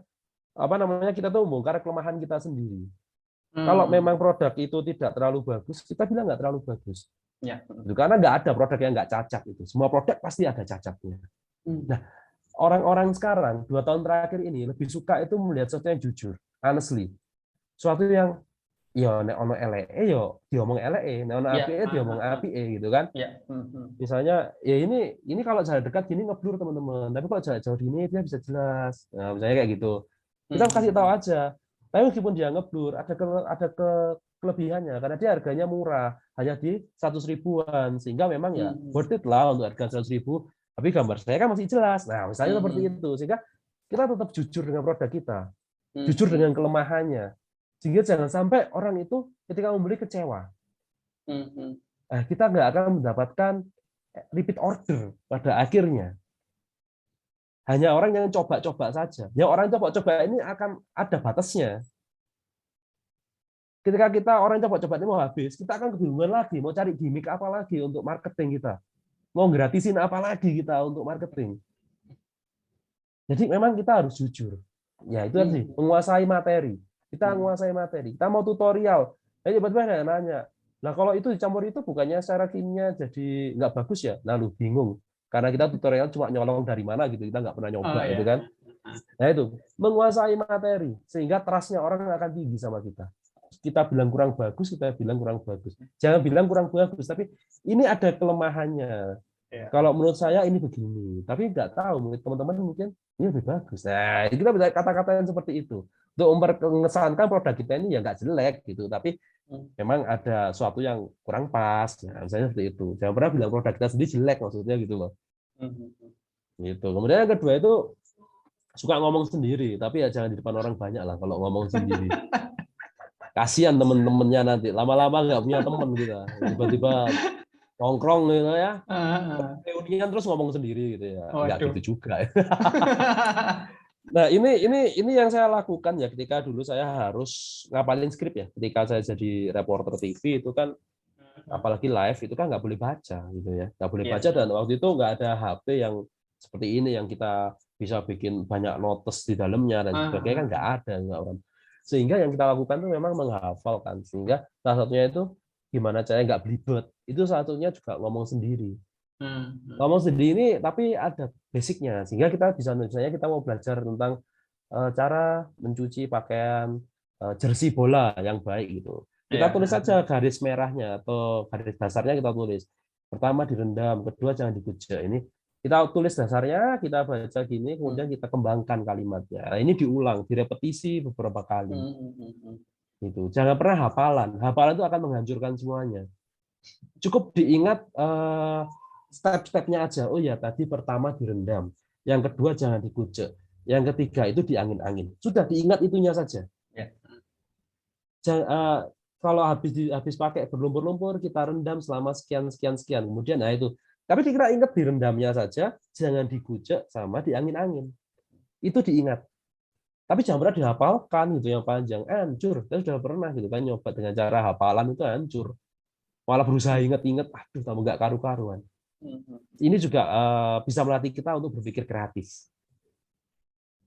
B: kita tuh membongkar kelemahan kita sendiri. Kalau memang produk itu tidak terlalu bagus, kita bilang nggak terlalu bagus. Karena nggak ada produk yang nggak cacat itu. Semua produk pasti ada cacatnya. Nah, orang-orang sekarang 2 tahun terakhir ini lebih suka itu melihat sesuatu yang jujur, honestly. Sesuatu yang nek ono eleke yo diomong eleke, nek ono apike diomong apike gitu kan. Misalnya ya ini kalau jarak dekat gini ngeblur teman-teman, tapi kalau jarak jauh gini dia bisa jelas. Nah, misalnya kayak gitu. Kita kasih tahu aja. Tapi meskipun dia ngeblur, ada kelebihannya karena dia harganya murah, hanya di 100 ribuan, sehingga memang ya worth it lah untuk harga 100 ribu. Tapi gambar saya kan masih jelas. Nah, misalnya seperti itu, sehingga kita tetap jujur dengan produk kita, jujur dengan kelemahannya, sehingga jangan sampai orang itu ketika membeli kecewa. Nah, kita nggak akan mendapatkan repeat order pada akhirnya. Hanya orang yang coba-coba saja. Ya orang coba-coba ini akan ada batasnya. Ketika kita orang coba-coba ini mau habis, kita akan kebingungan lagi, mau cari gimmick apa lagi untuk marketing kita. Mau gratisin apa lagi kita untuk marketing. Jadi memang kita harus jujur. Ya itu sih, menguasai materi. Kita menguasai materi. Kita mau tutorial. Tiba-tiba nanya, nah kalau itu dicampur itu bukannya secara kimia jadi nggak bagus ya? Lalu bingung. Karena kita tutorial cuma nyolong dari mana gitu, kita nggak pernah nyoba gitu kan. Nah itu, menguasai materi. Sehingga trust-nya orang akan tinggi sama kita. Kita bilang kurang bagus, kita bilang kurang bagus. Jangan bilang kurang bagus, tapi ini ada kelemahannya. Kalau menurut saya ini begini, tapi nggak tahu menurut teman-teman mungkin ini lebih bagus. Nah, kita bisa kata-kata yang seperti itu untuk mengesankan produk kita ini ya nggak jelek gitu, tapi memang ada sesuatu yang kurang pas. Nah, misalnya seperti itu. Jangan pernah bilang produk kita sendiri jelek maksudnya gitu loh. Gitu. Kemudian yang kedua itu suka ngomong sendiri, tapi ya jangan di depan orang banyak lah kalau ngomong sendiri. Kasihan temen-temennya nanti lama-lama nggak punya temen kita, tiba-tiba nongkrong gitu ya, reunian terus ngomong sendiri gitu ya, nggak gitu juga. Nah ini yang saya lakukan ya ketika dulu saya harus ngapalin skrip ya, ketika saya jadi reporter TV itu kan, apalagi live itu kan nggak boleh baca gitu ya, nggak boleh baca dan waktu itu nggak ada HP yang seperti ini yang kita bisa bikin banyak notes di dalamnya dan sebagainya kan nggak ada nggak orang. Sehingga yang kita lakukan itu memang menghafalkan. Sehingga salah satunya itu gimana caranya nggak belibet. Itu salah satunya juga ngomong sendiri. Ngomong sendiri ini tapi ada basicnya. Sehingga kita bisa, misalnya kita mau belajar tentang cara mencuci pakaian jersey bola yang baik gitu. Kita tulis saja garis merahnya atau garis dasarnya kita tulis. Pertama direndam, kedua jangan dikucek. Ini kita tulis dasarnya, kita baca gini, kemudian kita kembangkan kalimatnya. Nah, ini diulang, direpetisi beberapa kali. Gitu. Jangan pernah hafalan. Hafalan itu akan menghancurkan semuanya. Cukup diingat step-stepnya aja. Oh ya, tadi pertama direndam. Yang kedua jangan dikucek. Yang ketiga itu diangin-angin. Sudah diingat itunya saja. Jangan, kalau habis pakai berlumpur-lumpur, kita rendam selama sekian. Kemudian, nah itu. Tapi dikira ingat direndamnya saja, jangan dikucek sama diangin-angin. Itu diingat. Tapi jangan pernah dihafalkan gitu yang panjang. Hancur. Saya sudah pernah gitu kan nyoba dengan cara hafalan itu hancur. Malah berusaha ingat-ingat, aduh tambah nggak karu-karuan. Ini juga bisa melatih kita untuk berpikir kreatif.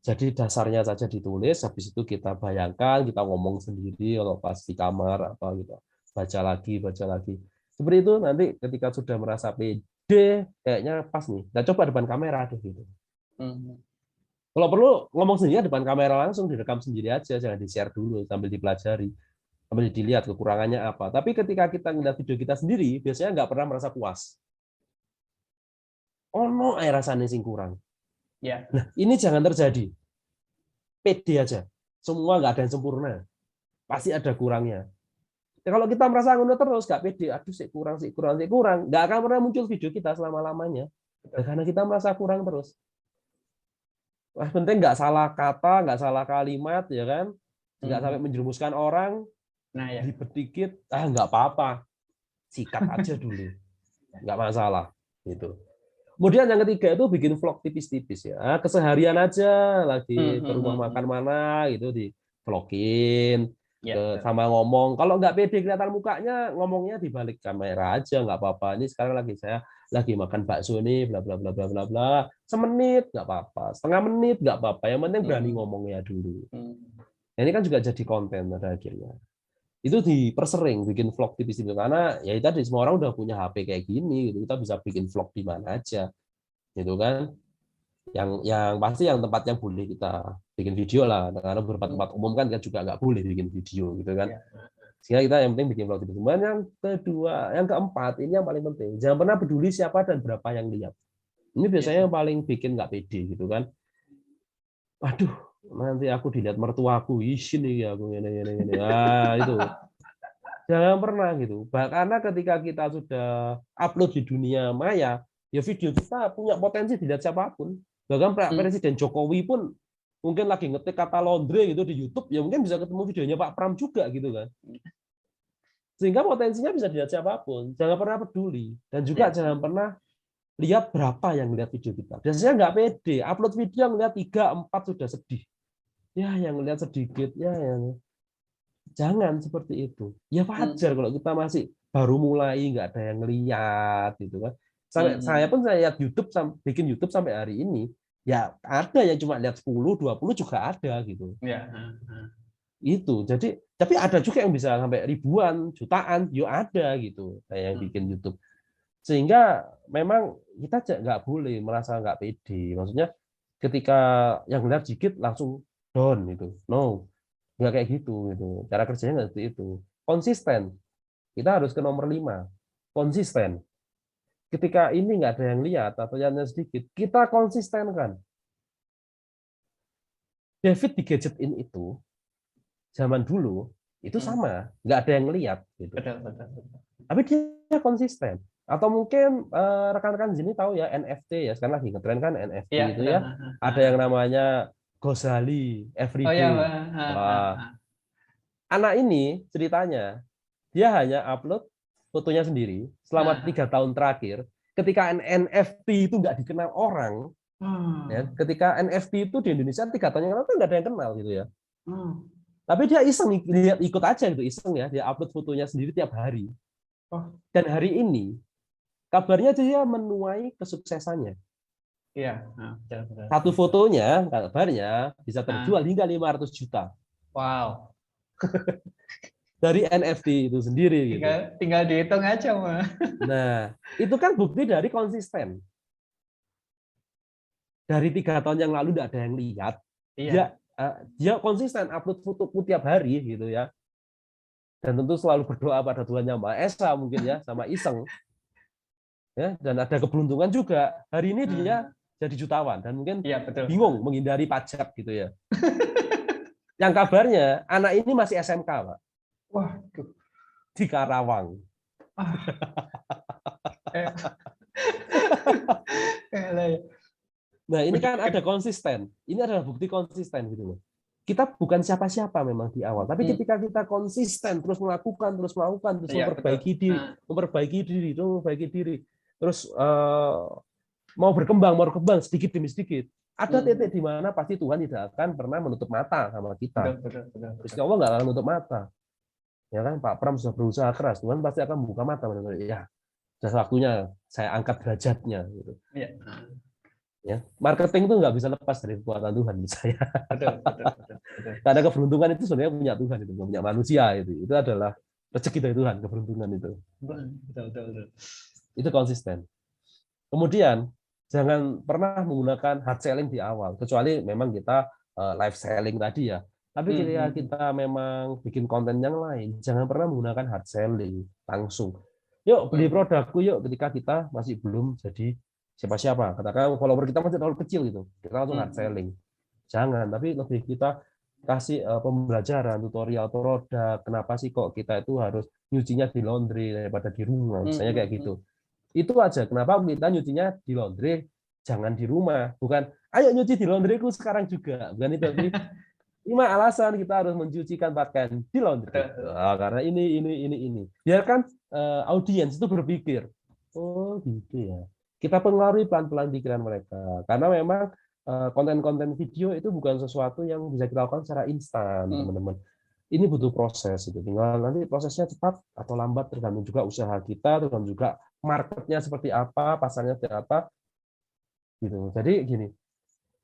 B: Jadi dasarnya saja ditulis, habis itu kita bayangkan, kita ngomong sendiri kalau pas di kamar apa gitu. Baca lagi. Seperti itu nanti ketika sudah merasa pede, kayaknya pas nih. Kita coba depan kamera deh gitu. Kalau perlu ngomong sendiri depan kamera langsung, direkam sendiri aja, jangan di-share dulu sambil dipelajari, sambil dilihat kekurangannya apa. Tapi ketika kita ngeliat video kita sendiri, biasanya nggak pernah merasa puas. Oh no, rasanya sing kurang. Nah, ini jangan terjadi. Pede aja. Semua nggak ada yang sempurna. Pasti ada kurangnya. Kalau kita merasa ngono terus nggak pede, aduh sih kurang, nggak akan pernah muncul video kita selama-lamanya. Karena kita merasa kurang terus. Wah, penting nggak salah kata, nggak salah kalimat, ya kan? Nggak sampai menjerumuskan orang. Nah, ya. Ribet dikit, nggak apa-apa. Sikat aja dulu. Nggak masalah. Gitu. Kemudian yang ketiga itu bikin vlog tipis-tipis ya. Keseharian aja, lagi ke rumah makan mana, gitu, di vlogin. Sama ngomong, kalau nggak pede kelihatan mukanya, ngomongnya di balik kamera aja, nggak apa-apa. Ini sekarang saya lagi makan bakso nih, bla bla bla bla bla bla. Semenit nggak apa-apa, setengah menit nggak apa-apa. Yang penting berani ngomongnya dulu. Ini kan juga jadi konten pada akhirnya. Itu dipersering bikin vlog tipis-tipis karena ya tadi semua orang udah punya HP kayak gini, gitu. Kita bisa bikin vlog di mana aja, gitu kan. Yang pasti yang tempat yang boleh kita bikin video lah, karena beberapa tempat umum kan juga nggak boleh bikin video gitu kan. Sehingga kita yang penting bikin vlog itu. Kemudian yang kedua, yang keempat ini yang paling penting, jangan pernah peduli siapa dan berapa yang lihat. Ini biasanya yang paling bikin nggak pede gitu kan. Waduh, nanti aku dilihat mertuaku, isin nih aku ini. Nah, itu. Jangan pernah gitu. Karena ketika kita sudah upload di dunia maya, ya video kita punya potensi dilihat siapapun. Bahkan Presiden Jokowi pun mungkin lagi ngetik kata laundry gitu di YouTube, ya mungkin bisa ketemu videonya Pak Pram juga gitu kan. Sehingga potensinya bisa dilihat siapapun. Jangan pernah peduli. Dan juga
A: Ya.
B: jangan pernah lihat berapa yang lihat video kita. Biasanya nggak pede. Upload video ngeliat 3, 4 sudah sedih. Ya, yang lihat sedikit. Ya, yang... Jangan seperti itu. Ya wajar kalau kita masih baru mulai, nggak ada yang ngeliat gitu kan. Saya pun saya lihat YouTube, bikin YouTube sampai hari ini, ya ada yang cuma lihat 10, 20 juga ada gitu.
A: Ya.
B: Itu. Jadi tapi ada juga yang bisa sampai ribuan, jutaan, yo ada gitu, kayak yang bikin YouTube. Sehingga memang kita nggak boleh merasa nggak pede. Maksudnya ketika yang lihat sedikit langsung down gitu. No, nggak kayak gitu gitu. Cara kerjanya nggak seperti itu. Konsisten. Kita harus ke nomor 5. Konsisten. Ketika ini nggak ada yang lihat atau yang sedikit, kita konsistenkan. David di Gadget In itu zaman dulu itu sama, nggak ada yang lihat gitu.
A: Betul, betul, betul.
B: Tapi dia konsisten. Atau mungkin rekan-rekan di sini tahu ya NFT ya, sekarang lagi ngetren kan NFT
A: Ya,
B: itu
A: betul.
B: ya. Ada yang namanya Gozali
A: Oh ya.
B: Everyday. Wah. Anak ini ceritanya dia hanya upload fotonya sendiri selama 3 tahun terakhir. Ketika NFT itu nggak dikenal orang, ya, ketika NFT itu di Indonesia 3 tahun yang lalu kan nggak ada yang kenal gitu ya. Tapi dia iseng ikut aja gitu, iseng ya, dia upload fotonya sendiri tiap hari. Dan hari ini kabarnya dia menuai kesuksesannya.
A: Iya.
B: Satu fotonya kabarnya bisa terjual hingga 500 juta.
A: Wow.
B: Dari NFT itu sendiri gitu.
A: Tinggal dihitung aja, mah.
B: Nah, itu kan bukti dari konsisten. Dari 3 tahun yang lalu tidak ada yang lihat, dia konsisten upload foto tiap hari gitu ya. Dan tentu selalu berdoa pada Tuhan Yang Maha Esa mungkin ya, sama iseng. Ya, dan ada keberuntungan juga. Hari ini dia jadi jutawan dan mungkin bingung menghindari pajak gitu ya. Yang kabarnya anak ini masih SMK, Pak.
A: Wah,
B: di Karawang. Nah, ini kan ada konsisten. Ini adalah bukti konsisten gitu loh. Kita bukan siapa-siapa memang di awal, tapi ketika kita konsisten terus melakukan, terus memperbaiki diri, terus mau berkembang sedikit demi sedikit. Ada titik di mana pasti Tuhan tidak akan pernah menutup mata sama kita. Gusti Allah nggak akan menutup mata. Ya kan, Pak Pram sudah berusaha keras, Tuhan pasti akan membuka mata. Ya, sudah waktunya saya angkat derajatnya. Gitu. Ya, marketing itu nggak bisa lepas dari kekuatan Tuhan menurut saya. Karena keberuntungan itu sebenarnya punya Tuhan, itu punya manusia itu adalah rezeki dari Tuhan, keberuntungan itu.
A: Betul.
B: Itu konsisten. Kemudian jangan pernah menggunakan hard selling di awal, kecuali memang kita live selling tadi ya. Tapi ketika kita memang bikin konten yang lain, jangan pernah menggunakan hard selling langsung. Yuk beli produkku yuk, ketika kita masih belum jadi siapa-siapa. Katakan follower kita masih terlalu kecil gitu, kita langsung hard selling. Jangan, tapi lebih kita kasih pembelajaran, tutorial produk. Kenapa sih kok kita itu harus nyucinya di laundry daripada di rumah, misalnya kayak gitu. Itu aja. Kenapa kita nyucinya di laundry, jangan di rumah. Bukan, ayo nyuci di laundryku sekarang juga. Bukan itu. 5 alasan kita harus mencucikan pakaian di laundry. Karena ini. Biarkan audiens itu berpikir, oh gitu ya. Kita pengaruhi pelan-pelan pikiran mereka. Karena memang konten-konten video itu bukan sesuatu yang bisa kita lakukan secara instan, teman-teman. Ini butuh proses. Gitu. Tinggal nanti prosesnya cepat atau lambat tergantung juga usaha kita, tergantung juga marketnya seperti apa, pasarnya seperti apa. Gitu. Jadi gini,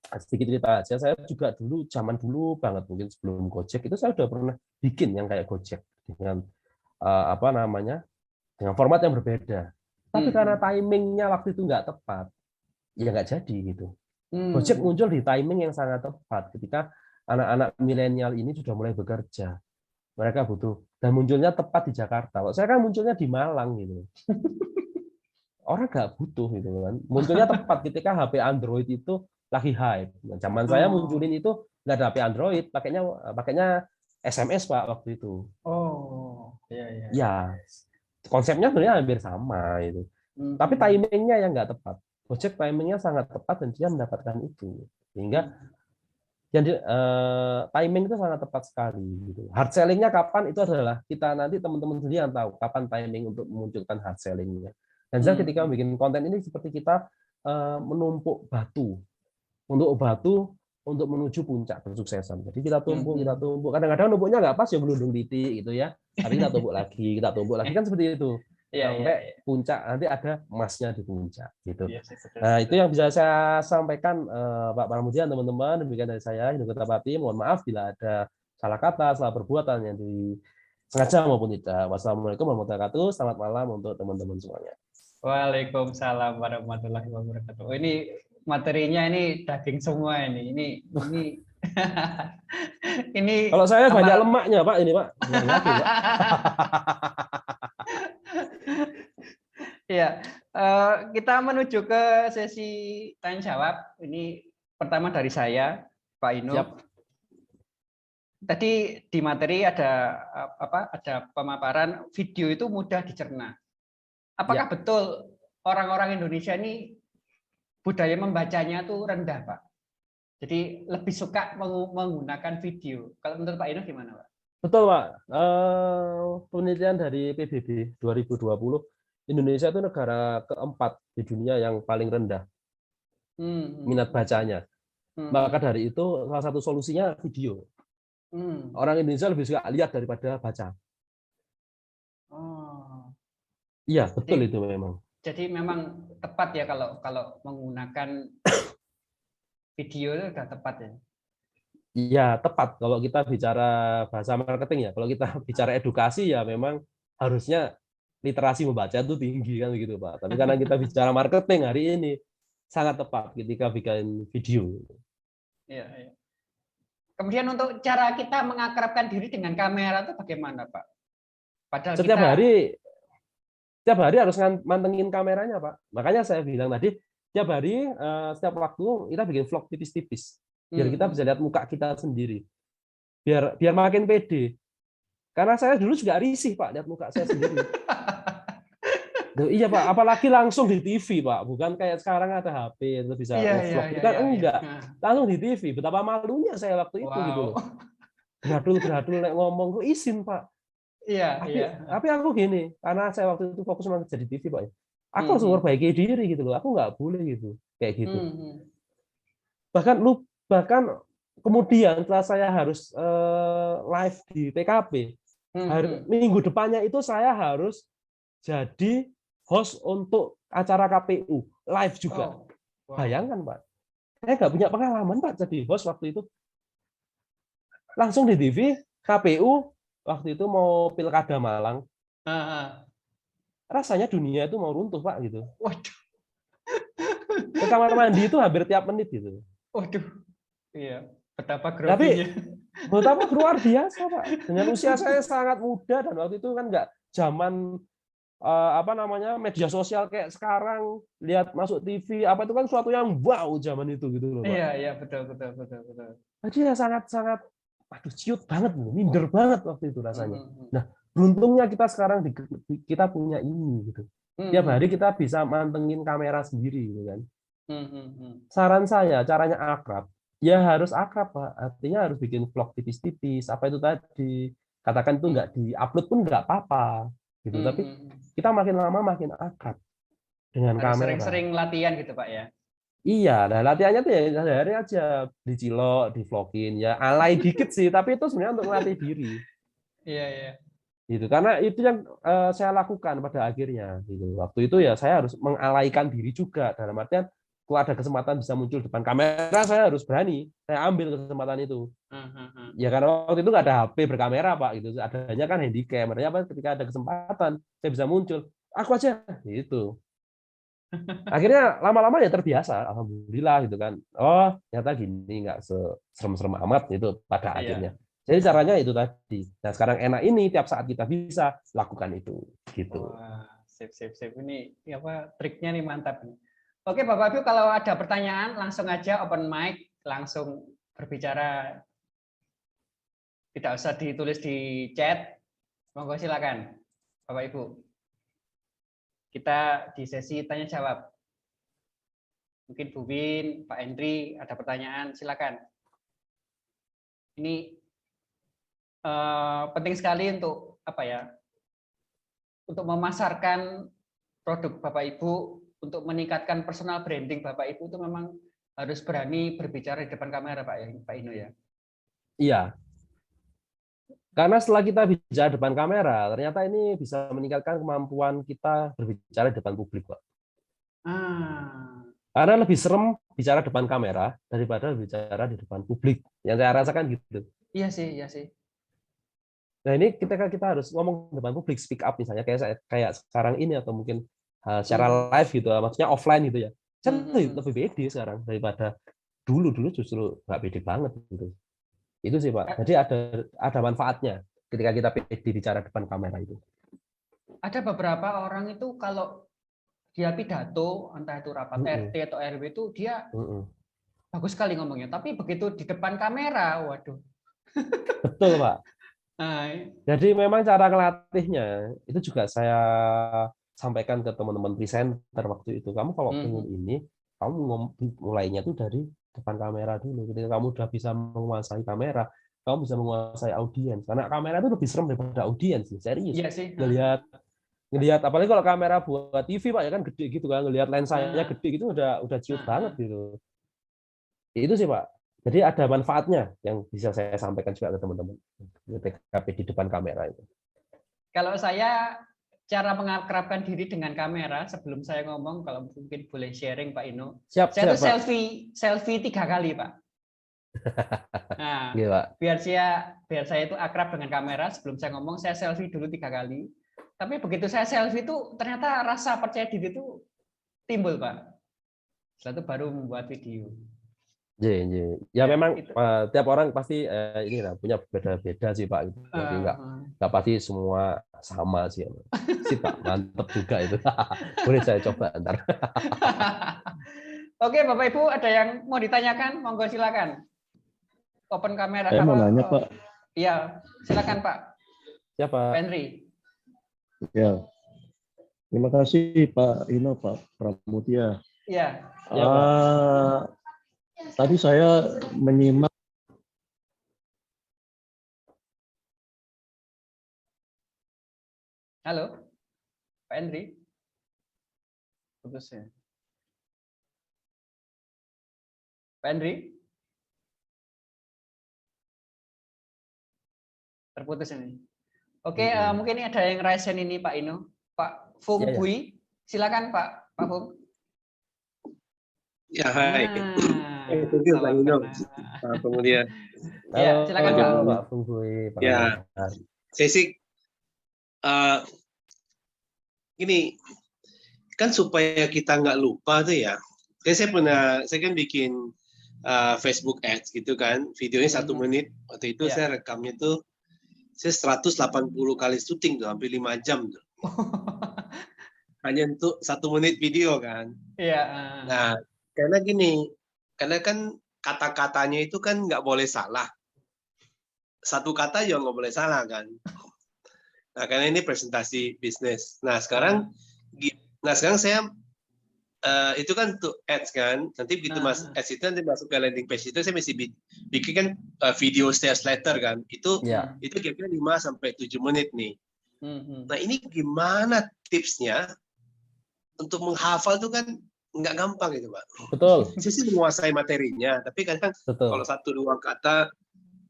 B: sedikit cerita aja, saya juga zaman dulu banget mungkin sebelum Gojek itu saya udah pernah bikin yang kayak Gojek dengan dengan format yang berbeda. Tapi karena timingnya waktu itu nggak tepat, ya nggak jadi gitu. Gojek muncul di timing yang sangat tepat ketika anak-anak milenial ini sudah mulai bekerja. Mereka butuh, dan munculnya tepat di Jakarta. Kalau saya kan munculnya di Malang gitu. Orang nggak butuh gitu kan. Munculnya tepat ketika HP Android itu lagi hype. Nah, zaman saya munculin itu nggak ada HP Android, pakainya SMS Pak waktu itu.
A: Oh, iya.
B: Ya, konsepnya sebenarnya hampir sama itu. Tapi timingnya yang nggak tepat. Gojek timingnya sangat tepat dan dia mendapatkan itu. Sehingga Jadi timing itu sangat tepat sekali. Gitu. Hard sellingnya kapan itu adalah kita nanti teman-teman sendiri yang tahu kapan timing untuk memunculkan hard sellingnya. Dan jelas ketika bikin konten ini seperti kita menumpuk batu untuk menuju puncak kesuksesan. Jadi kita tumpuk. Kadang-kadang numpuknya nggak pas ya gelundung titik gitu ya. Tapi kita tumpuk lagi kan seperti itu. Sampai puncak nanti ada emasnya di puncak gitu. Nah, itu yang bisa saya sampaikan Pak Pramudia, teman-teman. Demikian dari saya, Hidung Ketapati. Mohon maaf bila ada salah kata, salah perbuatan yang disengaja maupun tidak. Wassalamualaikum warahmatullahi wabarakatuh. Selamat malam untuk teman-teman semuanya.
A: Waalaikumsalam warahmatullahi wabarakatuh. Ini materinya ini daging semua ini. Ini
B: kalau saya banyak lemaknya Pak ini Pak. Lagi, Pak.
A: Ya, kita menuju ke sesi tanya jawab. Ini pertama dari saya, Pak Ino. Siap. Tadi di materi ada pemaparan video itu mudah dicerna. Apakah betul orang-orang Indonesia ini budaya membacanya itu rendah, Pak? Jadi lebih suka menggunakan video. Kalau menurut Pak Ino gimana, Pak?
B: Betul, Pak. Penelitian dari PBB 2020, Indonesia itu negara keempat di dunia yang paling rendah minat bacanya. Maka dari itu salah satu solusinya video. Orang Indonesia lebih suka lihat daripada baca.
A: Oh.
B: Iya, betul itu memang.
A: Jadi memang tepat ya kalau menggunakan video itu sudah tepat ya.
B: Iya, tepat. Kalau kita bicara bahasa marketing ya, kalau kita bicara edukasi ya memang harusnya literasi membaca itu tinggi kan begitu, Pak. Tapi karena kita bicara marketing hari ini sangat tepat ketika bikin video.
A: Iya, iya. Kemudian untuk cara kita mengakrabkan diri dengan kamera itu bagaimana, Pak? Padahal
B: setiap hari harus mantengin kameranya, Pak. Makanya saya bilang tadi, setiap hari, setiap waktu kita bikin vlog tipis-tipis. Biar kita bisa lihat muka kita sendiri. Biar makin pede. Karena saya dulu juga risih, Pak, lihat muka saya sendiri. Iya, Pak. Apalagi langsung di TV, Pak. Bukan kayak sekarang ada HP, itu bisa vlog. Kan enggak. Langsung di TV. Betapa malunya saya waktu itu gitu loh. Gradul ngomong, izin, Pak. Tapi aku gini, karena saya waktu itu fokus sama kerja di TV, Pak. Aku harus memperbaiki diri gitu loh. Aku nggak boleh gitu, kayak gitu. Bahkan kemudian setelah saya harus live di PKP, minggu depannya itu saya harus jadi host untuk acara KPU live juga. Bayangkan, Pak. Saya nggak punya pengalaman, Pak, jadi host waktu itu. Langsung di TV, KPU, waktu itu mau pilkada Malang. Rasanya dunia itu mau runtuh, Pak, gitu.
A: Waduh.
B: Ke kamar mandi itu hampir tiap menit gitu.
A: Waduh. Iya, betapa groginya.
B: Tapi betapa luar biasa, Pak. Dengan usia saya sangat muda dan waktu itu kan nggak zaman media sosial kayak sekarang, lihat masuk TV itu kan suatu yang wow zaman itu gitu loh, Pak.
A: Iya, betul.
B: Jadi ya sangat ciut banget, minder banget waktu itu rasanya. Nah, beruntungnya kita sekarang kita punya ini gitu. Tiap hari kita bisa mantengin kamera sendiri gitu kan. Saran saya caranya akrab, ya harus akrab, Pak. Artinya harus bikin vlog tipis-tipis, apa itu tadi. Katakan itu nggak di-upload pun nggak apa-apa gitu. Tapi kita makin lama makin akrab dengan kamera.
A: Sering-sering latihan gitu, Pak ya.
B: Iya, nah latihannya tuh ya sehari-hari aja dicilok, di-vlogin ya, alay dikit sih, tapi itu sebenarnya untuk melatih diri.
A: Iya.
B: Gitu. Karena itu yang saya lakukan pada akhirnya gitu. Waktu itu ya saya harus mengalaikan diri juga dalam artian kalau ada kesempatan bisa muncul depan kamera, saya harus berani. Saya ambil kesempatan itu. Ya karena waktu itu nggak ada HP berkamera, Pak. Gitu. Adanya kan handycam. Artinya apa? Ketika ada kesempatan, saya bisa muncul. Aku aja. Gitu. Akhirnya lama-lama ya terbiasa. Alhamdulillah gitu kan. Oh, ternyata gini nggak serem-serem amat itu pada akhirnya. Jadi caranya itu tadi. Nah sekarang enak ini tiap saat kita bisa lakukan itu. Gitu.
A: Wah, sip. Ini apa triknya nih mantap nih. Oke Bapak Ibu, kalau ada pertanyaan langsung aja open mic, langsung berbicara. Tidak usah ditulis di chat. Monggo silakan Bapak Ibu. Kita di sesi tanya jawab. Mungkin Bu Win, Pak Hendri ada pertanyaan, silakan. Ini penting sekali untuk apa ya? Untuk memasarkan produk Bapak Ibu, untuk meningkatkan personal branding Bapak Ibu itu memang harus berani berbicara di depan kamera, Pak Ino ya.
B: Iya, karena setelah kita bicara depan kamera, ternyata ini bisa meningkatkan kemampuan kita berbicara di depan publik, Pak. Karena lebih serem bicara depan kamera daripada bicara di depan publik. Yang saya rasakan gitu.
A: Iya sih, iya sih.
B: Nah ini kita harus ngomong depan publik, speak up misalnya kayak sekarang ini atau mungkin secara live gitu, maksudnya offline gitu ya. Kan lebih pede sekarang daripada dulu justru nggak pede banget gitu. Itu sih Pak. Jadi ada manfaatnya ketika kita pede bicara depan kamera itu.
A: Ada beberapa orang itu kalau dia pidato, entah itu rapat RT atau RW itu dia bagus sekali ngomongnya. Tapi begitu di depan kamera, waduh.
B: Betul Pak. Jadi memang cara ngelatihnya itu juga saya sampaikan ke teman-teman presenter waktu itu. Kamu kalau pengen ini, kamu mulainya tuh dari depan kamera dulu. Ketika kamu udah bisa menguasai kamera, kamu bisa menguasai audiens. Karena kamera itu lebih serem daripada audiens, serius.
A: Iya sih.
B: Ngelihat apalagi kalau kamera buat TV Pak ya kan gede gitu kan, ngelihat lensanya gede gitu udah ciut banget gitu. Itu sih Pak. Jadi ada manfaatnya yang bisa saya sampaikan juga ke teman-teman TKP di depan kamera itu.
A: Kalau saya cara mengakrabkan diri dengan kamera sebelum saya ngomong, kalau mungkin boleh sharing Pak Ino. Saya tuh selfie 3 kali Pak. Nah, biar saya itu akrab dengan kamera, sebelum saya ngomong saya selfie dulu 3 kali. Tapi begitu saya selfie itu ternyata rasa percaya diri itu timbul Pak. Setelah itu baru membuat video.
B: Ya memang tiap orang pasti ini lah punya beda-beda sih Pak. Jadi nggak pasti semua sama sih. Sih Pak, mantep juga itu. Boleh saya coba ntar.
A: Oke Bapak Ibu, ada yang mau ditanyakan? Monggo silakan. Open kamera.
C: Saya mau nanya Pak.
A: Iya, silakan Pak.
B: Siapa?
A: Henry.
C: Ya. Terima kasih Pak Ino, Pak Pramudia.
A: Iya.
C: Tadi saya menyimak.
A: Halo, Pak Henry. Putus ya. Pak Henry. Terputus ini. Oke, mungkin ini ada yang raise hand ini Pak Ino. Pak Fung Bui. Silakan Pak Fung.
D: Ya, hai. Thank you Pak Ino. Pak Pemudia.
A: Ya, silakan Pak
B: Fung Bui.
D: Ya, saya sih gini, kan supaya kita nggak lupa tuh ya. Saya kan bikin Facebook Ads gitu kan, videonya 1 menit. Waktu itu saya rekamnya tuh saya 180 kali syuting tuh, hampir 5 jam tuh. Hanya untuk 1 menit video kan.
A: Iya.
D: Nah, karena gini, karena kan kata-katanya itu kan nggak boleh salah. 1 kata juga nggak boleh salah kan. Nah, karena ini presentasi bisnis. Nah, sekarang saya itu kan untuk ads kan. Nanti begitu ads itu nanti masuk ke landing page itu saya mesti bikin kan video sales letter kan. Itu kira-kira 5 sampai 7 menit nih. Nah, ini gimana tipsnya untuk menghafal itu kan nggak gampang gitu Pak.
B: Betul.
D: Saya sih menguasai materinya, tapi kadang kalau 1-2 kata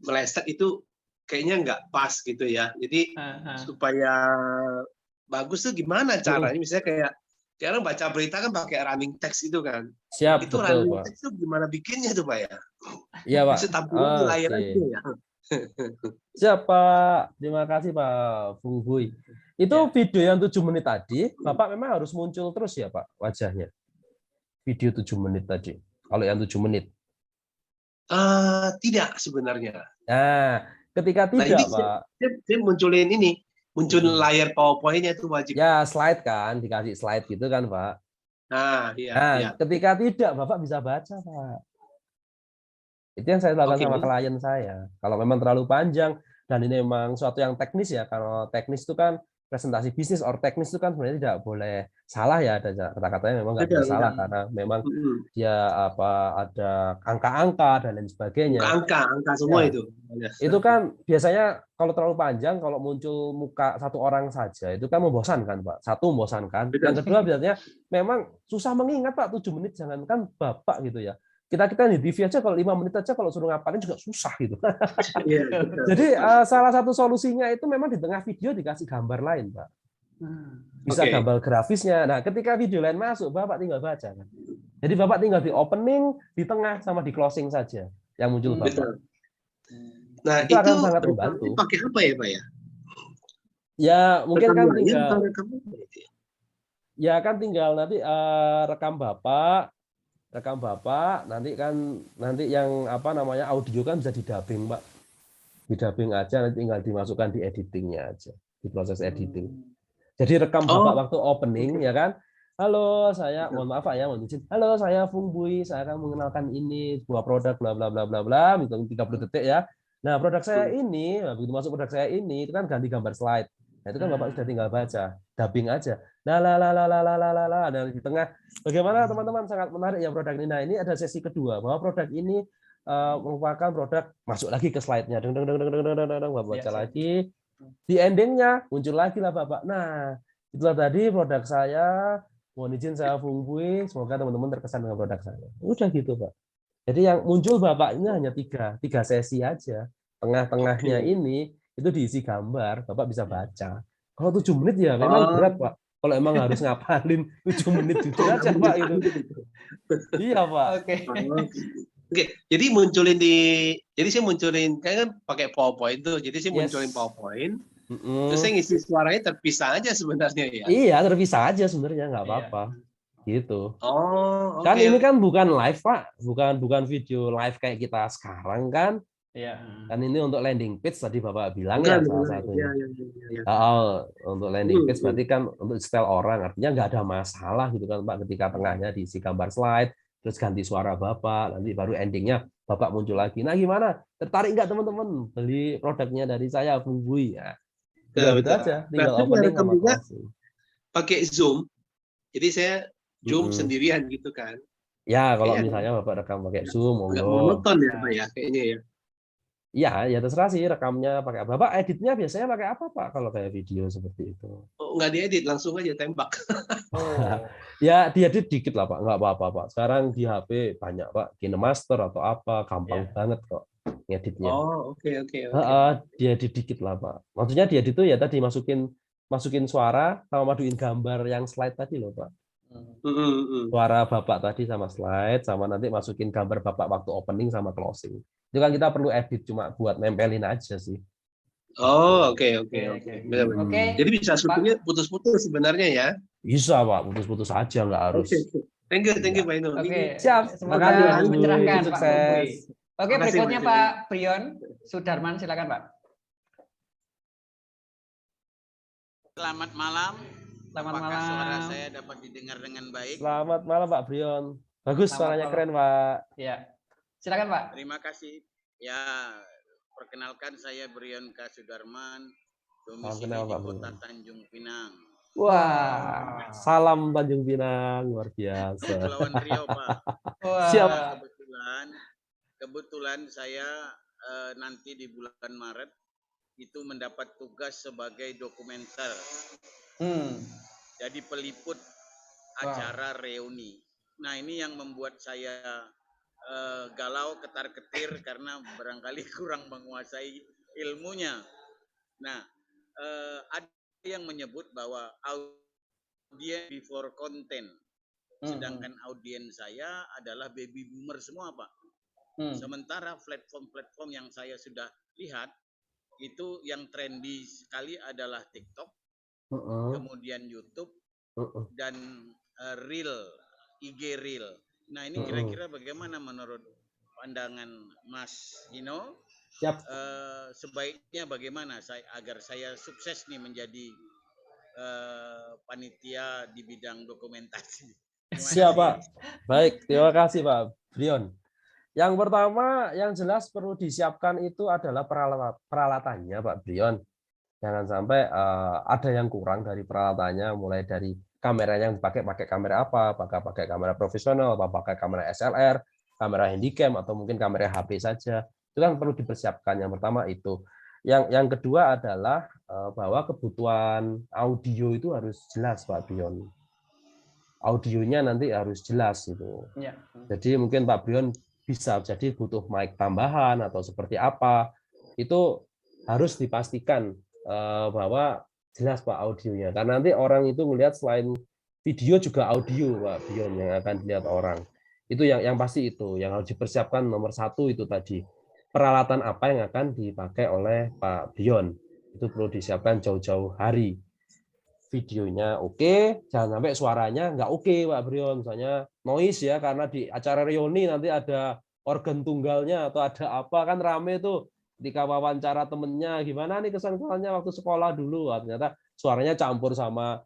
D: meleset itu kayaknya nggak pas gitu ya. Jadi supaya bagus tuh gimana caranya? Misalnya kayak sekarang baca berita kan pakai running text itu kan.
B: Siap,
D: itu
B: betul,
D: running
B: Pak.
D: text itu gimana bikinnya tuh Pak ya?
B: Iya Pak.
D: Bisa tampilin di layar aja ya.
B: Siap Pak. Terima kasih Pak Fung Bui. Itu video yang 7 menit tadi, Bapak memang harus muncul terus ya Pak wajahnya. Video 7 menit tadi. Kalau yang 7 menit.
D: Tidak sebenarnya.
B: Nah, ketika tidak Pak.
D: Saya munculin ini. Muncul layar PowerPoint-nya itu wajib.
B: Ya, slide kan, dikasih slide gitu kan, Pak.
D: Iya.
B: Ketika tidak, Bapak bisa baca, Pak. Itu yang saya lakukan sama klien saya. Kalau memang terlalu panjang dan ini memang suatu yang teknis ya, kalau teknis itu kan presentasi bisnis or teknis itu kan sebenarnya tidak boleh salah ya, ada kata-katanya memang nggak
D: Betul,
B: boleh salah
D: betul.
B: karena memang
D: Mm-mm.
B: dia ada angka-angka dan lain sebagainya.
D: Angka semua
B: Ya.
D: itu.
B: Itu kan biasanya kalau terlalu panjang, kalau muncul muka satu orang saja, itu kan membosankan, Pak. Satu, membosankan.
D: Betul.
B: Yang kedua, biasanya memang susah mengingat, Pak. 7 menit, jangankan Bapak gitu ya. Kita di TV aja, kalau 5 menit aja, kalau suruh ngapalin juga susah gitu.
D: Iya, betul.
B: Jadi salah satu solusinya itu memang di tengah video dikasih gambar lain, Pak. Bisa
D: Oke.
B: gambar grafisnya. Nah, ketika video lain masuk, Bapak tinggal baca. Kan? Jadi Bapak tinggal di opening, di tengah, sama di closing saja yang muncul Bapak.
D: Betul. Nah,
B: Itu akan sangat membantu.
D: pakai apa ya, Pak ya?
B: Ya, mungkin
D: Rekam
B: kan
D: layar
B: tinggal
D: atau rekam apa itu ya?
B: ya kan tinggal nanti rekam Bapak, nanti yang apa namanya audio kan bisa didubbing, Pak. Didubbing aja, nanti tinggal dimasukkan di editingnya aja, di proses editing. Jadi rekam Bapak waktu opening, ya kan? Halo, saya mohon maaf Pak ya, mohon izin. Halo, saya Fung Bui, saya akan mengenalkan ini sebuah produk bla bla bla bla bla, hitung 30 detik ya. Nah, produk saya ini, begitu masuk produk saya ini, itu kan ganti gambar slide. Nah, itu kan Bapak sudah tinggal baca, dubbing aja. Dan di tengah, bagaimana teman-teman, sangat menarik ya produk ini. Nah, ini ada sesi kedua, bahwa produk ini merupakan produk, masuk lagi ke slide-nya, Bapak baca lagi. Di endingnya muncul lagi lah Bapak. Nah, itulah tadi produk saya. Mohon izin saya Fung Bui. Semoga teman-teman terkesan dengan produk saya. Udah gitu Pak. Jadi yang muncul Bapak ini hanya tiga sesi aja. Tengah-tengahnya ini itu diisi gambar. Bapak bisa baca. Kalau 7 menit ya memang berat Pak. Kalau emang harus ngapalin 7 menit jujur aja Pak itu. Iya Pak.
D: Oke, jadi saya munculin kan pakai PowerPoint tuh. Jadi saya munculin PowerPoint. Terus saya ngisi suaranya terpisah aja sebenarnya ya.
B: Iya, terpisah aja sebenarnya, nggak apa-apa. Gitu.
D: Oh,
B: kan ini kan bukan live Pak, bukan video live kayak kita sekarang kan.
A: Iya.
B: Kan ini untuk landing page tadi Bapak bilang ya salah satunya.
D: Ya.
B: Untuk landing page berarti kan untuk style orang, artinya nggak ada masalah gitu kan Pak, ketika tengahnya diisi gambar slide, terus ganti suara Bapak, nanti baru endingnya Bapak muncul lagi. Nah gimana? Tertarik nggak teman-teman beli produknya dari saya Fung Bui ya? Gitu aja, tinggal opening sama closing.
D: Pakai Zoom, jadi saya Zoom sendirian gitu kan.
B: Ya, kalau misalnya Bapak rekam pakai Zoom,
D: nggak monoton ya Pak ya, kayaknya ya.
B: Iya, ya terserah sih rekamnya pakai apa. Bapak editnya biasanya pakai apa Pak kalau kayak video seperti itu?
D: Oh, nggak diedit, langsung aja tembak.
B: Ya diedit dikit lah Pak, nggak apa-apa Pak. Sekarang di HP banyak Pak, KineMaster atau apa, gampang banget kok ngeditnya.
D: Oh, oke.
B: Diedit dikit lah Pak. Maksudnya diedit itu ya tadi masukin suara sama maduin gambar yang slide tadi loh Pak. Suara Bapak tadi sama slide, sama nanti masukin gambar Bapak waktu opening sama closing. Itu kan kita perlu edit cuma buat nempelin aja sih.
D: Oh, oke. Jadi bisa syutingnya putus-putus sebenarnya ya?
B: Bisa Pak, putus-putus aja, nggak harus.
D: Thank you Pak Inu.
B: Siap,
A: semoga mencerahkan Pak.
B: Sukses.
A: Oke, berikutnya Pak Brion Sudarman, silakan Pak.
E: Selamat malam.
A: Selamat
E: Apakah
A: malam.
E: suara saya dapat didengar dengan baik?
B: Selamat malam Pak Brion. Bagus, suaranya keren Pak.
A: Ya, silakan Pak.
E: Terima kasih. Ya, perkenalkan saya Brion K. Sudarman, domisili di Kota Tanjung Pinang.
B: Wah, salam Tanjung Pinang, luar biasa.
E: Kepulauan Riau Pak.
B: Siap.
E: Kebetulan saya nanti di bulan Maret itu mendapat tugas sebagai dokumenter. Jadi peliput acara reuni. Nah ini yang membuat saya galau, ketar-ketir karena barangkali kurang menguasai ilmunya. Nah ada yang menyebut bahwa audience before content, sedangkan audiens saya adalah baby boomer semua Pak. Sementara platform-platform yang saya sudah lihat itu yang trendy sekali adalah TikTok, kemudian YouTube, dan Reel, IG Reel. Nah ini kira-kira bagaimana menurut pandangan Mas Ino? Sebaiknya bagaimana agar saya sukses nih menjadi panitia di bidang dokumentasi?
B: Siap Pak. Baik, terima kasih Pak Brion. Yang pertama, yang jelas perlu disiapkan itu adalah peralatannya Pak Brion. Jangan sampai ada yang kurang dari peralatannya, mulai dari kameranya yang pakai kamera apa, apakah pakai kamera profesional, apa pakai kamera SLR, kamera handycam, atau mungkin kamera HP saja. Itu kan perlu dipersiapkan. Yang pertama itu. Yang kedua adalah bahwa kebutuhan audio itu harus jelas, Pak Brion. Audionya nanti harus jelas gitu.
A: Ya.
B: Jadi mungkin Pak Brion bisa jadi butuh mic tambahan atau seperti apa, itu harus dipastikan bahwa jelas Pak audionya. Karena nanti orang itu melihat selain video juga audio Pak Brion yang akan dilihat orang. Itu yang pasti itu, yang harus dipersiapkan nomor satu itu tadi. Peralatan apa yang akan dipakai oleh Pak Brion. Itu perlu disiapkan jauh-jauh hari. Videonya oke, jangan sampai suaranya nggak oke Pak Brion, misalnya noise ya, karena di acara reuni nanti ada organ tunggalnya atau ada apa, kan rame tuh ketika wawancara temennya, gimana nih kesan-kesannya waktu sekolah dulu, ternyata suaranya campur sama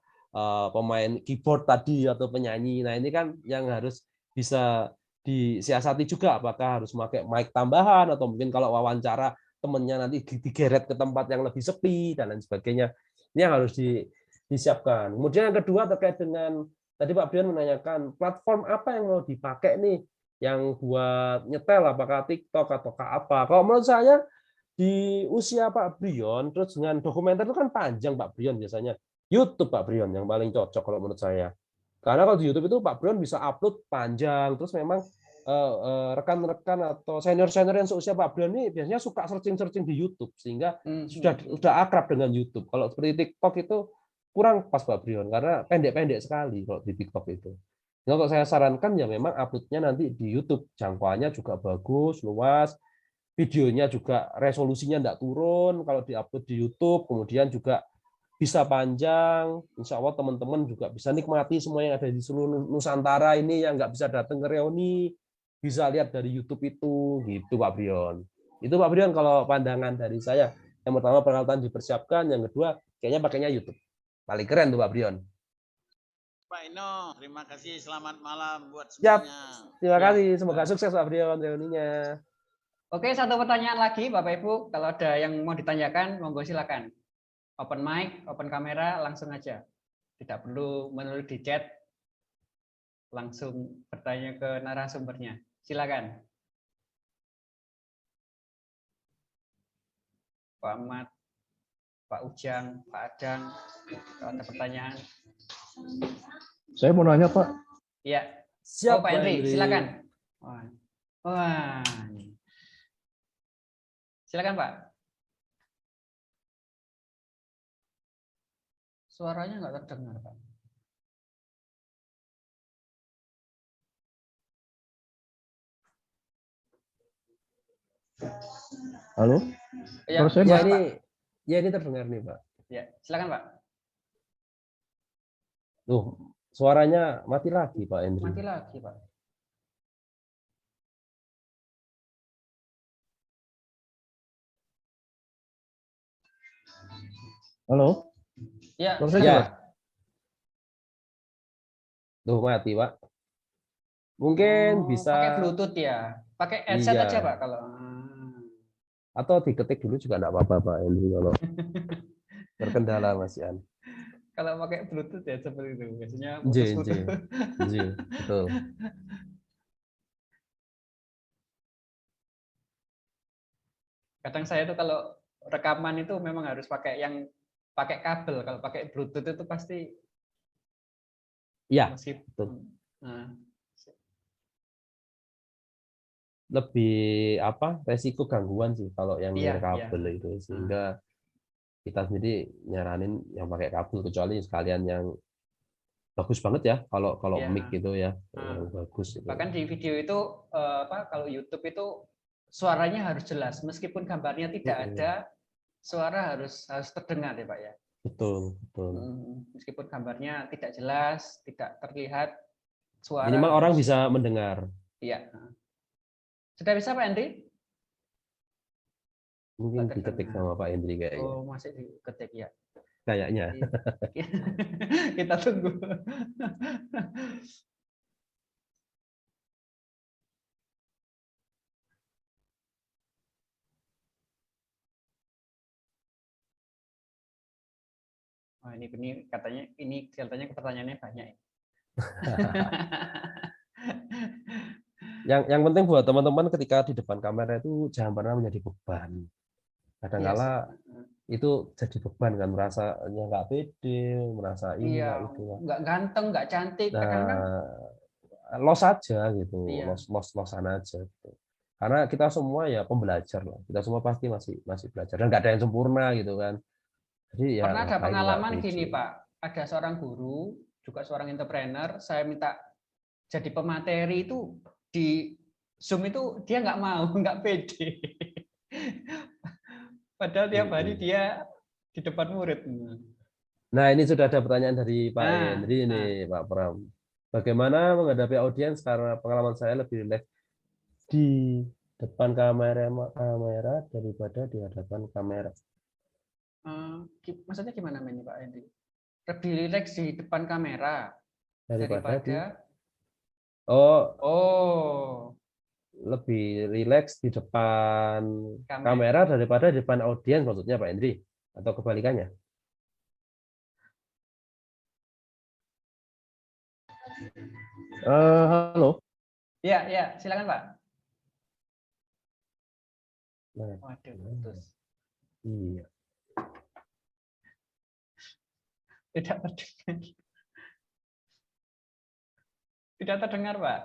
B: pemain keyboard tadi atau penyanyi. Nah ini kan yang harus bisa disiasati juga, apakah harus pakai mic tambahan atau mungkin kalau wawancara temennya nanti digeret ke tempat yang lebih sepi dan lain sebagainya. Ini yang harus disiapkan. Kemudian yang kedua terkait dengan tadi Pak Brion menanyakan platform apa yang mau dipakai nih yang buat nyetel, apakah TikTok atau apa. Kalau menurut saya di usia Pak Brion terus dengan dokumenter itu kan panjang Pak Brion, biasanya YouTube Pak Brion yang paling cocok kalau menurut saya. Karena kalau di YouTube itu Pak Brion bisa upload panjang, terus memang rekan-rekan atau senior-senior yang seusia Pak Brion ini biasanya suka searching-searching di YouTube sehingga sudah akrab dengan YouTube. Kalau seperti TikTok itu kurang pas Pak Brion karena pendek-pendek sekali kalau di TikTok itu. Nah, kalau saya sarankan ya memang uploadnya nanti di YouTube, jangkauannya juga bagus, luas, videonya juga resolusinya tidak turun kalau diupload di YouTube, kemudian juga bisa panjang. Insya Allah teman-teman juga bisa nikmati semua yang ada di seluruh Nusantara ini yang nggak bisa datang ke reuni, bisa lihat dari YouTube itu, gitu Pak Brion. Itu Pak Brion kalau pandangan dari saya. Yang pertama peralatan dipersiapkan, yang kedua kayaknya pakainya YouTube. Paling keren tuh Pak Brion.
E: Pak Ino, terima kasih. Selamat malam buat
B: Siap.
E: semuanya.
B: Terima kasih. Semoga sukses Pak Brion reuninya.
A: Oke, satu pertanyaan lagi Bapak Ibu. Kalau ada yang mau ditanyakan, monggo silakan. Open mic, open kamera, langsung aja. Tidak perlu menulis di chat. Langsung bertanya ke narasumbernya. Silakan. Pak Ahmad, Pak Ujang, Pak Adang, kalau ada pertanyaan.
C: Saya mau nanya Pak.
A: Iya.
B: Siap
A: Pak Henry, silakan. Wah. Silakan Pak. Suaranya nggak terdengar Pak.
C: Halo?
A: Ya,
C: Suara saya
B: Ya
C: Pak?
B: ini terdengar nih Pak.
A: Ya, silakan Pak.
B: Tuh, suaranya mati lagi Pak Henry.
A: Mati lagi Pak.
C: Halo?
A: Ya,
C: Suara saya
B: Ya.
C: jelas?
B: Tuh mati Pak. Mungkin bisa
A: pakai Bluetooth ya. Pakai headset
B: Iya.
A: aja Pak kalau.
B: Atau diketik dulu juga enggak apa-apa Pak Henry kalau terkendala Mas Ian.
A: Kalau pakai Bluetooth ya seperti itu. Biasanya
B: J,
A: putus-putus.
B: betul.
A: Kadang saya tuh kalau rekaman itu memang harus pakai yang pakai kabel. Kalau pakai Bluetooth itu pasti
B: Iya,
A: meskipun
B: betul.
A: Nah,
B: Lebih resiko gangguan sih kalau yang
A: iya,
B: kabel itu, sehingga kita sendiri nyaranin yang pakai kabel, kecuali sekalian yang bagus banget ya kalau
A: Iya.
B: mic gitu ya, yang bagus itu.
A: Bahkan di video itu kalau YouTube itu suaranya harus jelas meskipun gambarnya tidak ada, suara harus terdengar ya Pak ya.
B: Betul.
A: Meskipun gambarnya tidak jelas, tidak terlihat, suara
B: Minimal orang bisa mendengar.
A: Iya. Sudah bisa Pak Henry?
B: Mungkin diketik sama Pak Hendri kayaknya.
A: Oh, masih diketik ya.
B: Kayaknya.
A: Kita tunggu. Oh, ini katanya pertanyaannya banyak.
B: Yang penting buat teman-teman ketika di depan kamera itu jangan pernah menjadi beban. Kadang-kala itu jadi beban kan, merasa nggak pede, merasa ini
A: Iya,
B: nggak itu.
A: nggak ganteng, nggak cantik, kadang kan.
B: Nah, los aja gitu,
A: Iya.
B: losan aja. Gitu. Karena kita semua ya pembelajar lah, kita semua pasti masih belajar dan nggak ada yang sempurna gitu kan. Jadi ya
A: Pernah ada
B: ngapain nggak
A: pengalaman
B: pede.
A: gini Pak, ada seorang guru, juga seorang entrepreneur, saya minta jadi pemateri itu di Zoom itu dia nggak mau, nggak pede. Padahal tiap hari dia di depan murid.
B: Nah, ini sudah ada pertanyaan dari Pak Henry ini,
A: Nah.
B: Pak Pram. Bagaimana menghadapi audiens karena pengalaman saya lebih rileks di depan kamera daripada di hadapan kamera.
A: Maksudnya gimana ini Pak Henry? Lebih rileks di depan kamera daripada
B: lebih rileks di depan kamera daripada di depan audiens maksudnya Pak Henry atau kebalikannya?
C: Halo.
A: Ya, silakan Pak.
B: Nah,
A: waduh, putus.
B: Iya.
A: Tidak terdengar. Tidak terdengar, Pak.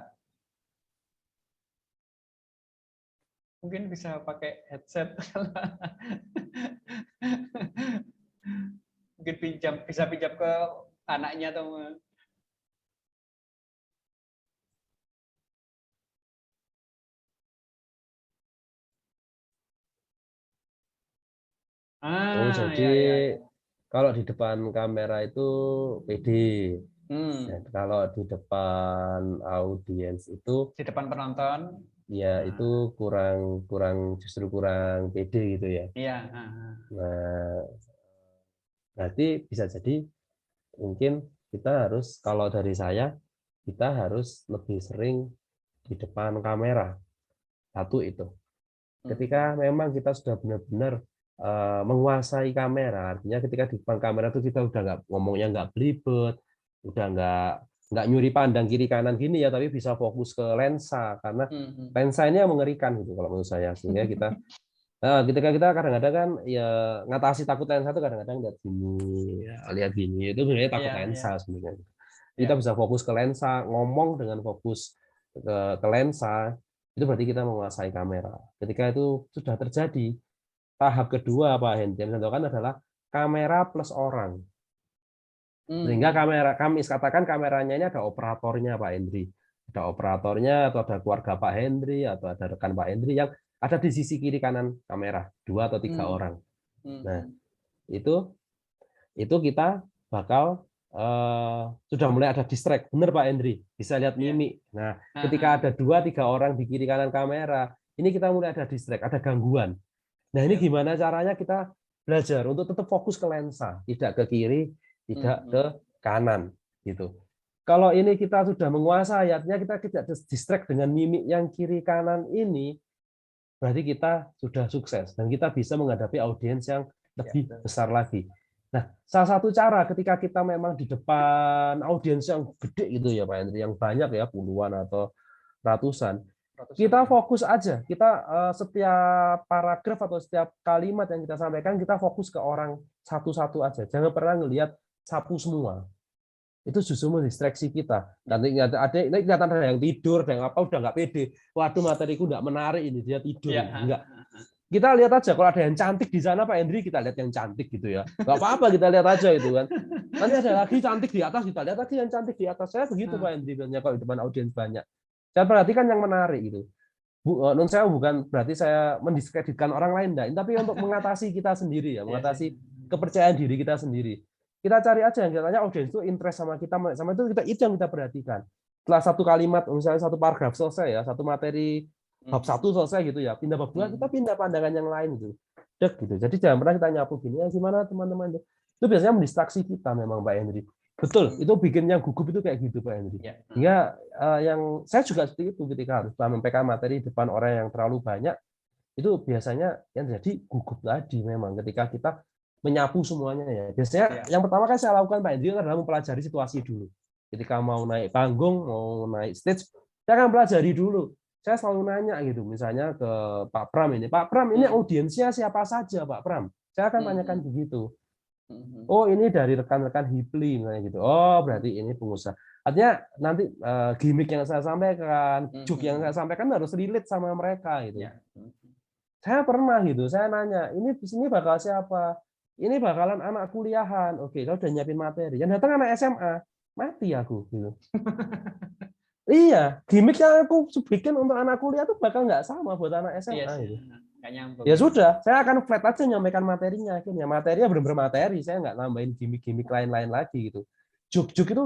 A: Mungkin bisa pakai headset. Mungkin bisa pinjam ke anaknya atau
B: Jadi kalau di depan kamera itu pede. Dan kalau di depan audiens itu
A: di depan penonton
B: ya itu justru kurang pede gitu ya.
A: Iya.
B: Nah, berarti bisa jadi mungkin kita harus, kalau dari saya, kita harus lebih sering di depan kamera. Satu itu. Ketika memang kita sudah benar-benar menguasai kamera, artinya ketika di depan kamera itu kita udah nggak ngomongnya nggak belibet, udah nggak nyuri pandang kiri kanan gini ya, tapi bisa fokus ke lensa karena lensa ini yang mengerikan gitu kalau menurut saya. Sehingga kita ketika kita kadang-kadang kan ya ngatasi takut lensa itu kadang-kadang lihat gini itu sebenarnya takut lensa sebenarnya. Kita bisa fokus ke lensa, ngomong dengan fokus ke lensa, itu berarti kita menguasai kamera. Ketika itu sudah terjadi, tahap kedua Pak Hendy yang dicontohkan adalah kamera plus orang. Sehingga kami katakan kameranya ini ada operatornya Pak Henry. Ada operatornya atau ada keluarga Pak Henry atau ada rekan Pak Henry yang ada di sisi kiri kanan kamera, 2 atau 3 orang. Nah, itu kita bakal sudah mulai ada distract. Benar Pak Henry, bisa lihat mimik. Nah, ketika ada 2-3 orang di kiri kanan kamera, ini kita mulai ada distract, ada gangguan. Nah, ini gimana caranya kita belajar untuk tetap fokus ke lensa, tidak ke kiri, tidak ke kanan, gitu. Kalau ini kita sudah menguasai, artinya kita tidak distract dengan mimik yang kiri kanan ini, berarti kita sudah sukses dan kita bisa menghadapi audiens yang lebih besar lagi. Nah, salah satu cara ketika kita memang di depan audiens yang gede gitu ya Pak Henry, yang banyak ya, puluhan atau ratusan, kita fokus aja. Kita setiap paragraf atau setiap kalimat yang kita sampaikan, kita fokus ke orang satu-satu aja. Jangan pernah ngelihat sapu semua. Itu justru mendistraksi kita. Nanti kelihatan ada yang tidur, ada yang apa, udah nggak pede. Waduh, materiku nggak menarik ini, dia tidur. Enggak. Kita lihat aja, kalau ada yang cantik di sana Pak Henry, kita lihat yang cantik gitu ya. Nggak apa-apa, kita lihat aja gitu kan. Nanti ada lagi cantik di atas, kita lihat lagi yang cantik di atas. Saya begitu Pak Henry, biasanya kalau di depan audiens banyak. Saya perhatikan yang menarik itu. Non saya bukan berarti saya mendiskreditkan orang lain, enggak. Tapi untuk mengatasi kita sendiri ya, mengatasi kepercayaan diri kita sendiri. Kita cari aja yang katanya audiens itu interest sama kita, sama itu yang kita perhatikan. Setelah satu kalimat, misalnya satu paragraf selesai ya, satu materi bab 1 selesai gitu ya, pindah bab 2, kita pindah pandangan yang lain gitu. Gitu. Jadi jangan pernah kita nyapu gini, ya gimana teman-teman. Itu biasanya mendistraksi kita memang Pak Henry. Betul, itu bikin yang gugup itu kayak gitu Pak Henry. Hingga yang saya juga seperti itu ketika harus menyampaikan materi depan orang yang terlalu banyak, itu biasanya yang jadi gugup tadi memang ketika kita menyapu semuanya ya. Biasanya yang pertama kan saya lakukan Pak Hendri adalah mempelajari situasi dulu. Ketika mau naik panggung, mau naik stage, saya akan pelajari dulu. Saya selalu nanya gitu, misalnya ke Pak Pram ini, Pak Pram ini audiensnya siapa saja Pak Pram? Saya akan tanyakan begitu. Oh ini dari rekan-rekan Hipli misalnya gitu. Oh berarti ini pengusaha. Artinya nanti gimmick yang saya sampaikan, joke yang saya sampaikan harus relate sama mereka gitu. Saya pernah gitu, saya nanya, ini di sini bakal siapa? Ini bakalan anak kuliahan. Oke, saya udah nyiapin materi. Yang datang anak SMA, mati aku gitu. Iya, gimmick yang aku bikin untuk anak kuliah itu bakal nggak sama buat anak SMA gitu. Ya sudah, saya akan flat aja nyampaikan materinya. Akhirnya materinya benar-benar materi, saya nggak nambahin gimmick-gimmick lain-lain lagi gitu. Juk-juk itu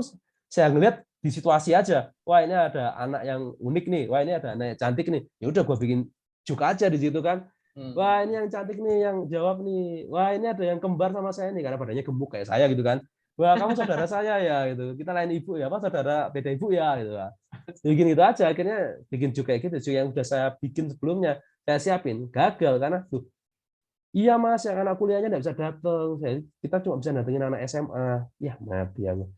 B: saya ngeliat di situasi aja. Wah ini ada anak yang unik nih, wah ini ada anak yang cantik nih. Ya udah gue bikin juk aja di situ kan. Wah ini yang cantik nih, yang jawab nih. Wah ini ada yang kembar sama saya nih, karena badannya gemuk kayak saya gitu kan. Wah kamu saudara saya ya gitu. Kita lain ibu ya, apa saudara beda ibu ya gitu. Bikin itu aja, akhirnya bikin juk kayak gitu. Juk yang udah saya bikin sebelumnya saya siapin, gagal karena tuh. Iya mas, yang anak kuliahnya nggak bisa datang. Kita cuma bisa datengin anak SMA. Ya mati aku.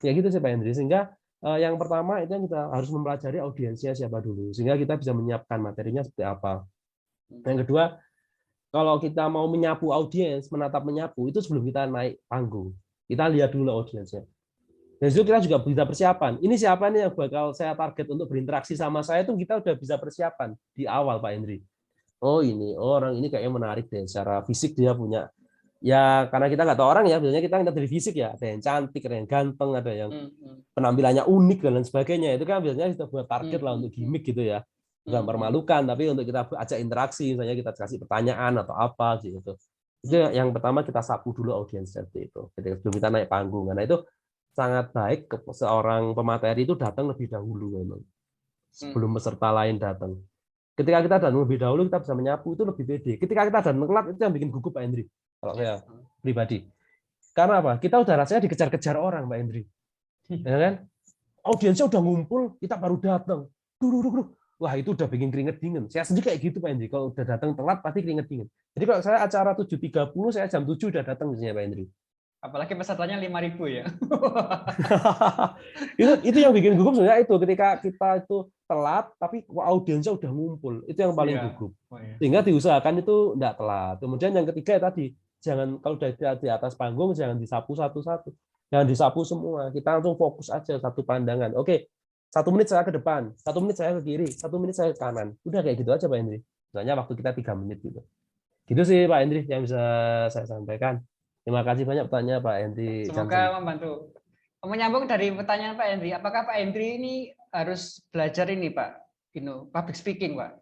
B: Ya gitu sih Pak Hendri. Sehingga yang pertama itu yang kita harus mempelajari audiensnya siapa dulu, sehingga kita bisa menyiapkan materinya seperti apa. Yang kedua, kalau kita mau menyapu audiens, menatap menyapu, itu sebelum kita naik panggung. Kita lihat dulu audiensnya. Dan itu kita juga bisa persiapan. Ini siapa nih yang bakal saya target untuk berinteraksi sama saya, itu kita udah bisa persiapan di awal Pak Hendri. Oh ini, orang ini kayaknya menarik deh. Secara fisik dia punya, ya karena kita nggak tahu orang ya, biasanya kita dari fisik ya. Ada yang cantik, ada yang ganteng, ada yang penampilannya unik dan lain sebagainya. Itu kan biasanya kita buat target lah untuk gimmick gitu ya. Bukan mempermalukan, tapi untuk kita ajak interaksi, misalnya kita kasih pertanyaan atau apa gitu. Itu yang pertama kita sapu dulu audiens seperti itu. Sebelum kita naik panggung. Karena itu sangat baik seorang pemateri itu datang lebih dahulu memang. Sebelum peserta lain datang. Ketika kita datang lebih dahulu, kita bisa menyapu, itu lebih pede. Ketika kita datang telat, itu yang bikin gugup Pak Hendri. Kalau saya pribadi. Karena apa? Kita udah rasanya dikejar-kejar orang Pak Hendri. Ya kan? Audiensnya udah ngumpul, kita baru datang. Wah itu udah bikin keringet dingin. Saya sendiri kayak gitu Pak Hendri. Kalau udah datang telat, pasti keringet dingin. Jadi kalau saya acara 7.30, saya jam 7 udah datang biasanya Pak Hendri.
A: Apalagi pesertanya 5.000 ya.
B: itu yang bikin gugup sebenarnya itu ketika kita itu telat tapi audiensnya udah ngumpul, itu yang paling gugup. Sehingga diusahakan itu enggak telat. Kemudian yang ketiga tadi, jangan kalau udah di atas panggung jangan disapu satu-satu. Jangan disapu semua. Kita langsung fokus aja satu pandangan. Oke. 1 menit saya ke depan, 1 menit saya ke kiri, 1 menit saya ke kanan. Udah kayak gitu aja Pak Hendri. Misalnya waktu kita 3 menit gitu. Gitu sih Pak Hendri yang bisa saya sampaikan. Terima kasih banyak pertanyaan Pak Hendri.
A: Semoga membantu. Menyambung dari pertanyaan Pak Hendri, apakah Pak Hendri ini harus belajar ini Pak, public speaking Pak?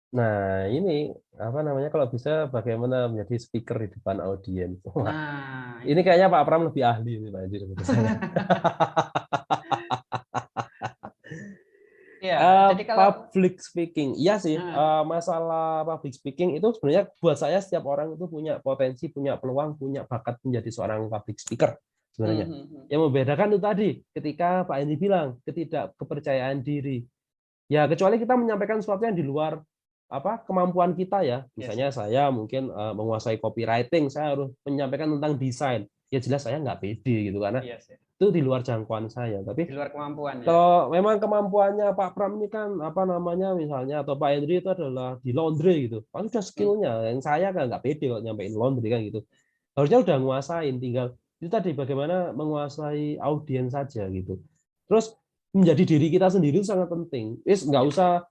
B: Nah ini apa namanya kalau bisa bagaimana menjadi speaker di depan audiens. Nah, ini kayaknya Pak Pram lebih ahli ini Pak Hendri.
A: Ya, jadi kalau
B: public speaking, iya sih, masalah public speaking itu sebenarnya buat saya setiap orang itu punya potensi, punya peluang, punya bakat menjadi seorang public speaker sebenarnya. Yang membedakan itu tadi, ketika Pak Hendri bilang ketidakkepercayaan diri. Ya kecuali kita menyampaikan sesuatu yang di luar kemampuan kita ya. Misalnya saya mungkin menguasai copywriting, saya harus menyampaikan tentang desain. Ya jelas saya nggak pede gitu karena itu di luar jangkauan saya. Tapi
A: di luar kemampuan.
B: Kalau memang kemampuannya Pak Pram ini kan misalnya atau Pak Hendri itu adalah di laundry gitu. Kan sudah skillnya. Yang saya kan nggak pede kalau nyampein laundry kan gitu. Harusnya udah nguasain, tinggal itu tadi bagaimana menguasai audiens saja gitu. Terus menjadi diri kita sendiri itu sangat penting. Nggak usah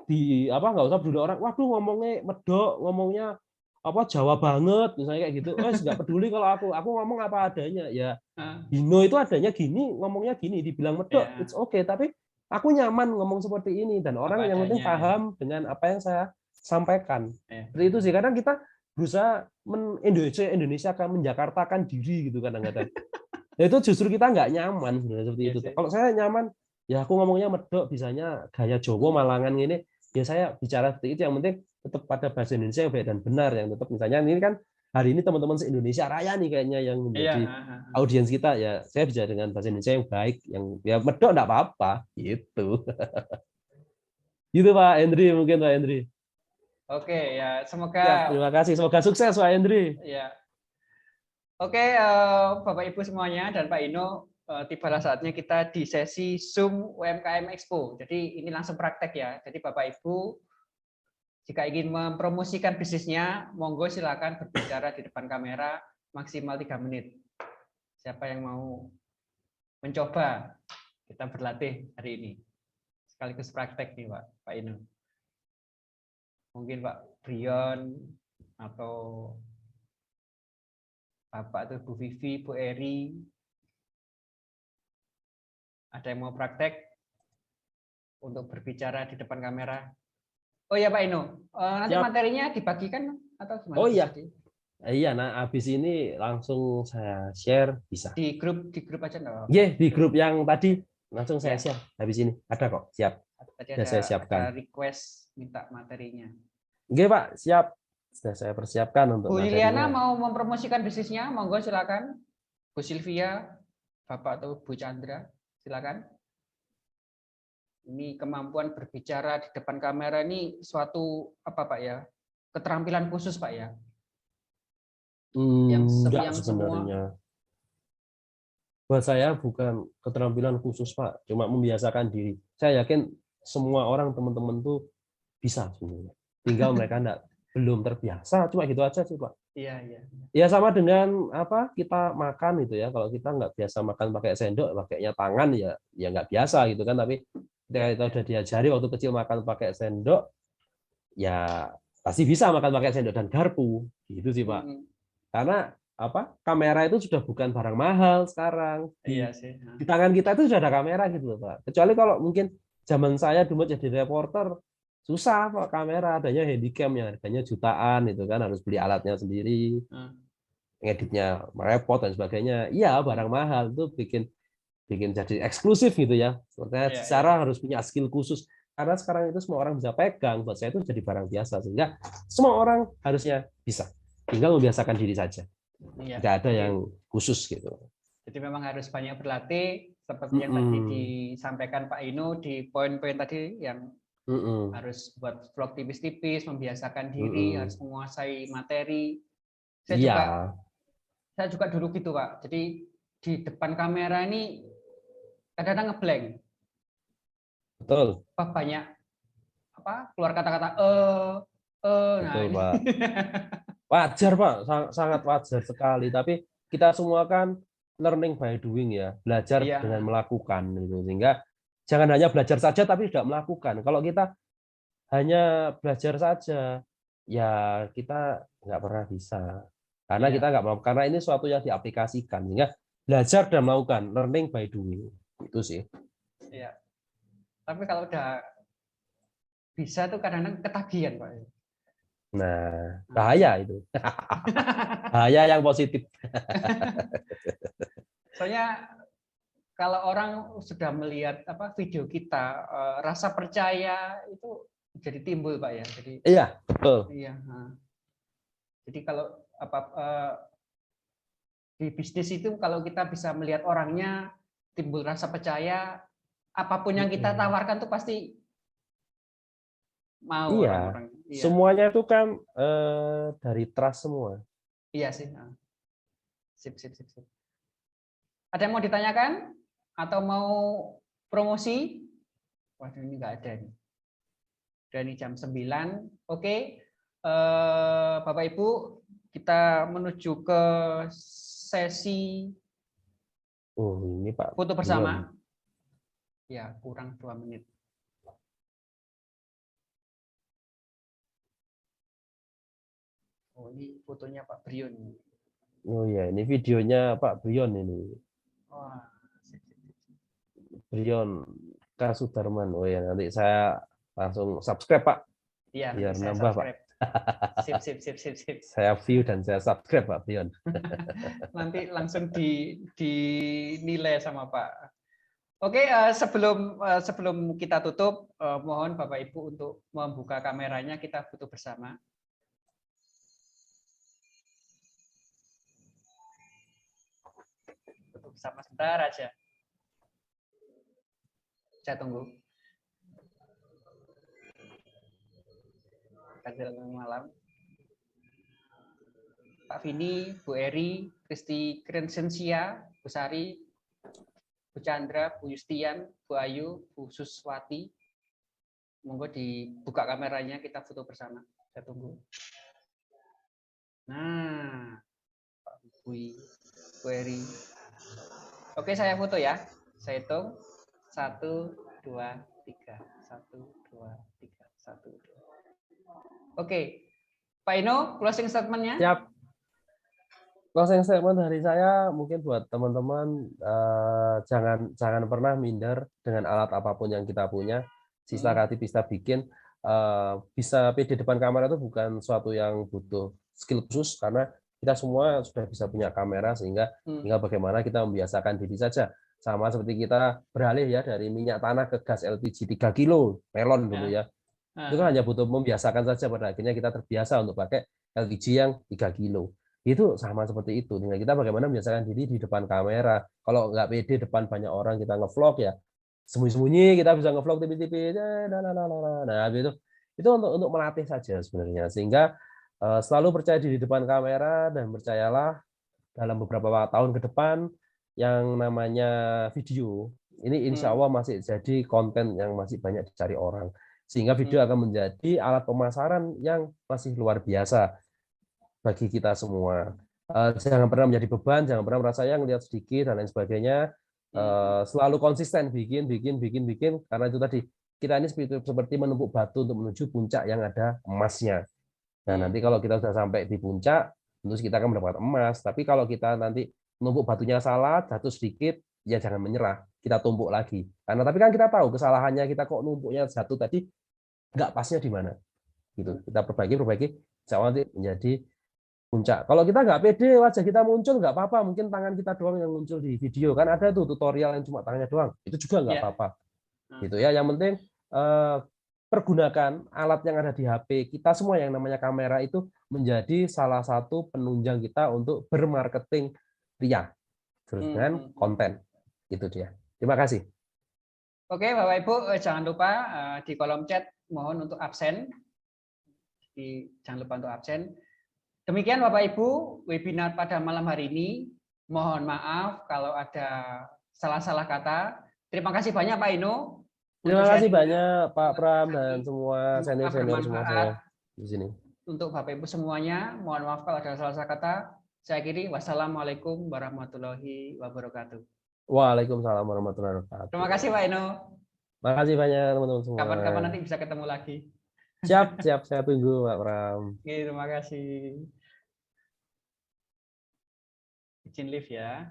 B: peduli orang. Waduh ngomongnya medok, ngomongnya Jawa banget misalnya kayak gitu. Nggak peduli kalau aku ngomong apa adanya ya. Dino itu adanya gini, ngomongnya gini, dibilang medok, it's okay. Tapi aku nyaman ngomong seperti ini dan orang yang penting paham dengan apa yang saya sampaikan. Seperti itu sih. Kadang kita berusaha Indonesia akan menjakartakan diri gitu kadang-kadang. Nah, itu justru kita nggak nyaman sebenarnya seperti itu. Kalau saya nyaman, ya aku ngomongnya medok, bisanya gaya Jawa Malangan gini. Ya saya bicara seperti itu, yang penting tetap pada bahasa Indonesia yang baik dan benar, yang tetap misalnya ini kan hari ini teman-teman se-Indonesia Raya nih kayaknya yang menjadi audiens kita, ya saya bicara dengan bahasa Indonesia yang baik, yang ya medok enggak apa-apa gitu. Gitu Pak Hendri, mungkin Pak Hendri.
A: Oke, ya
B: Siap,
A: semoga
B: terima kasih. Semoga sukses Pak Hendri.
A: ya. Oke, Bapak Ibu semuanya dan Pak Ino, tibalah saatnya kita di sesi Zoom UMKM Expo. Jadi ini langsung praktek ya. Jadi Bapak Ibu jika ingin mempromosikan bisnisnya, monggo silakan berbicara di depan kamera maksimal 3 menit. Siapa yang mau mencoba? Kita berlatih hari ini. Sekaligus praktek nih Pak Ino. Mungkin Pak Brion atau Bapak tuh Bu Vivi, Bu Eri. Ada yang mau praktek untuk berbicara di depan kamera? Oh ya Pak Ino, nanti
B: Siap.
A: materinya dibagikan atau gimana?
B: Oh iya.
A: Bisa
B: Iya, nah habis ini langsung saya share bisa.
A: di grup aja nggak?
B: Iya, di grup yang tadi langsung saya
A: Ya.
B: share. Habis ini ada kok, siap.
A: Tadi
B: Sudah saya
A: ada
B: siapkan.
A: request minta materinya.
B: Oke Pak, siap. Sudah saya persiapkan untuk
A: Bu Liliana
B: materinya.
A: mau mempromosikan bisnisnya, monggo silakan. Bu Sylvia, Bapak atau Bu Chandra, silakan. Ini kemampuan berbicara di depan kamera ini suatu apa Pak ya? Keterampilan khusus Pak ya?
B: Enggak
A: Yang
B: sebenarnya. Buat saya bukan keterampilan khusus Pak, cuma membiasakan diri. Saya yakin semua orang teman-teman tuh bisa sebenarnya. Tinggal mereka belum terbiasa, cuma gitu aja sih Pak.
A: Iya, iya.
B: Ya sama dengan apa kita makan itu ya. Kalau kita nggak biasa makan pakai sendok, pakainya tangan ya nggak biasa gitu kan. Tapi ketika kita udah diajari waktu kecil makan pakai sendok, ya pasti bisa makan pakai sendok dan garpu, gitu sih Pak. Karena apa? Kamera itu sudah bukan barang mahal sekarang.
A: Iya sih.
B: Di tangan kita itu sudah ada kamera gitu loh Pak. Kecuali kalau mungkin zaman saya dulu jadi reporter, susah Pak, kamera adanya handycam yang harganya jutaan itu kan, harus beli alatnya sendiri, ngeditnya repot dan sebagainya. Iya, barang mahal itu bikin jadi eksklusif gitu ya. Sebenarnya secara harus punya skill khusus. Karena sekarang itu semua orang bisa pegang, buat saya itu jadi barang biasa, sehingga semua orang harusnya bisa. Tinggal membiasakan diri saja.
A: Iya.
B: Nggak ada yang khusus gitu.
A: Jadi memang harus banyak berlatih, seperti yang tadi disampaikan Pak Ino di poin-poin tadi yang harus buat vlog tipis-tipis, membiasakan diri, harus menguasai materi. Saya juga dulu gitu Pak. Jadi di depan kamera ini kadang-kadang ngeblank.
B: Betul.
A: Banyak keluar kata-kata
B: Betul,
A: nah
B: Pak. Wajar Pak, sangat wajar sekali. Tapi kita semua kan learning by doing ya, belajar dengan melakukan gitu. Sehingga jangan hanya belajar saja tapi tidak melakukan. Kalau kita hanya belajar saja, ya kita nggak pernah bisa. Karena kita nggak mau, karena ini suatu yang diaplikasikan. Sehingga belajar dan melakukan, learning by doing. Itu sih.
A: Iya. Tapi kalau udah bisa tuh kadang-kadang ketagihan Pak.
B: Nah, bahaya itu. Bahaya yang positif.
A: Soalnya kalau orang sudah melihat video kita, rasa percaya itu jadi timbul Pak ya. Jadi
B: iya, betul.
A: Iya. Jadi kalau di bisnis itu kalau kita bisa melihat orangnya timbul rasa percaya, apapun yang kita tawarkan tuh pasti mau orang-orang.
B: Iya. Semuanya itu kan dari trust semua.
A: Iya sih. Sip. Ada yang mau ditanyakan atau mau promosi? Waduh, ini nggak ada nih. Udah nih jam 9. Oke. Bapak Ibu, kita menuju ke sesi
B: ini Pak
A: foto bersama. Ya, kurang 2 menit. Oh, ini fotonya Pak Brion.
B: Oh ya, ini videonya Pak Brion ini.
A: Wah.
B: Brion K. Sudarman. Oh ya, nanti saya langsung subscribe Pak.
A: Iya,
B: biar
A: saya
B: nambah
A: subscribe.
B: Pak.
A: Sip.
B: Saya view dan saya subscribe Pak Brion.
A: Nanti langsung dinilai sama Pak. Oke, sebelum kita tutup, mohon Bapak Ibu untuk membuka kameranya, kita foto bersama. Foto bersama sebentar aja. Saya tunggu. kasih selamat malam. Pak Vini, Bu Eri, Kristi Crescentia, Bu Sari, Bu Chandra, Bu Yustian, Bu Ayu, Bu Suswati. Monggo dibuka kameranya, kita foto bersama. Saya tunggu. Nah, Pak Bui, Bu Eri. Oke, saya foto ya. Saya hitung. 1, 2, 3. 1, 2, 3. 1, 2. Oke. Pak Ino, closing statement-nya.
B: Siap. Closing statement dari saya mungkin buat teman-teman jangan pernah minder dengan alat apapun yang kita punya. Sista Kati bisa bikin bisa pede depan kamera itu bukan suatu yang butuh skill khusus karena kita semua sudah bisa punya kamera sehingga tinggal bagaimana kita membiasakan diri saja. Sama seperti kita beralih ya dari minyak tanah ke gas LPG 3 kilo melon dulu ya. Itu kan hanya butuh membiasakan saja, pada akhirnya kita terbiasa untuk pakai LPG yang 3 kilo. Itu sama seperti itu. Dengan kita bagaimana membiasakan diri di depan kamera. Kalau nggak pede depan banyak orang kita ngevlog ya, sembunyi-sembunyi kita bisa ngevlog tipis-tipis. Nah, itu untuk melatih saja sebenarnya. Sehingga selalu percaya diri depan kamera dan percayalah dalam beberapa tahun ke depan yang namanya video ini insya Allah masih jadi konten yang masih banyak dicari orang. Sehingga video akan menjadi alat pemasaran yang masih luar biasa bagi kita semua. Jangan pernah menjadi beban, jangan pernah merasa yang lihat sedikit dan lain sebagainya. Selalu konsisten bikin, karena itu tadi kita ini seperti menumpuk batu untuk menuju puncak yang ada emasnya. Nah, nanti kalau kita sudah sampai di puncak, tentu kita akan mendapat emas. Tapi kalau kita nanti menumpuk batunya salah, jatuh sedikit, ya jangan menyerah. Kita tumpuk lagi. Karena tapi kan kita tahu kesalahannya kita kok numpuknya jatuh tadi, nggak pasnya di mana. Gitu. Kita perbaiki, insya Allah nanti menjadi puncak. Kalau kita nggak pede, wajah kita muncul nggak apa-apa. Mungkin tangan kita doang yang muncul di video. Kan ada tuh tutorial yang cuma tangannya doang. Itu juga nggak apa-apa. Gitu ya. Yang penting pergunakan alat yang ada di HP kita semua yang namanya kamera itu menjadi salah satu penunjang kita untuk bermarketing ria dengan konten. Itu dia. Terima kasih.
A: Oke, Bapak Ibu, jangan lupa di kolom chat mohon untuk absen. Jangan lupa untuk absen. Demikian Bapak Ibu, webinar pada malam hari ini. Mohon maaf kalau ada salah-salah kata. Terima kasih banyak Pak Ino.
B: Terima kasih banyak Pak Pram dan semua senior-senior semua saya di sini.
A: Untuk Bapak Ibu semuanya, mohon maaf kalau ada salah-salah kata. Saya akhiri, wassalamualaikum warahmatullahi wabarakatuh.
B: Waalaikumsalam warahmatullahi wabarakatuh.
A: Terima kasih Pak Ino.
B: Terima kasih banyak teman-teman semua.
A: Kapan-kapan nanti bisa ketemu lagi.
B: Siap, saya tunggu Pak Pram.
A: Oke, terima kasih. Izin live ya.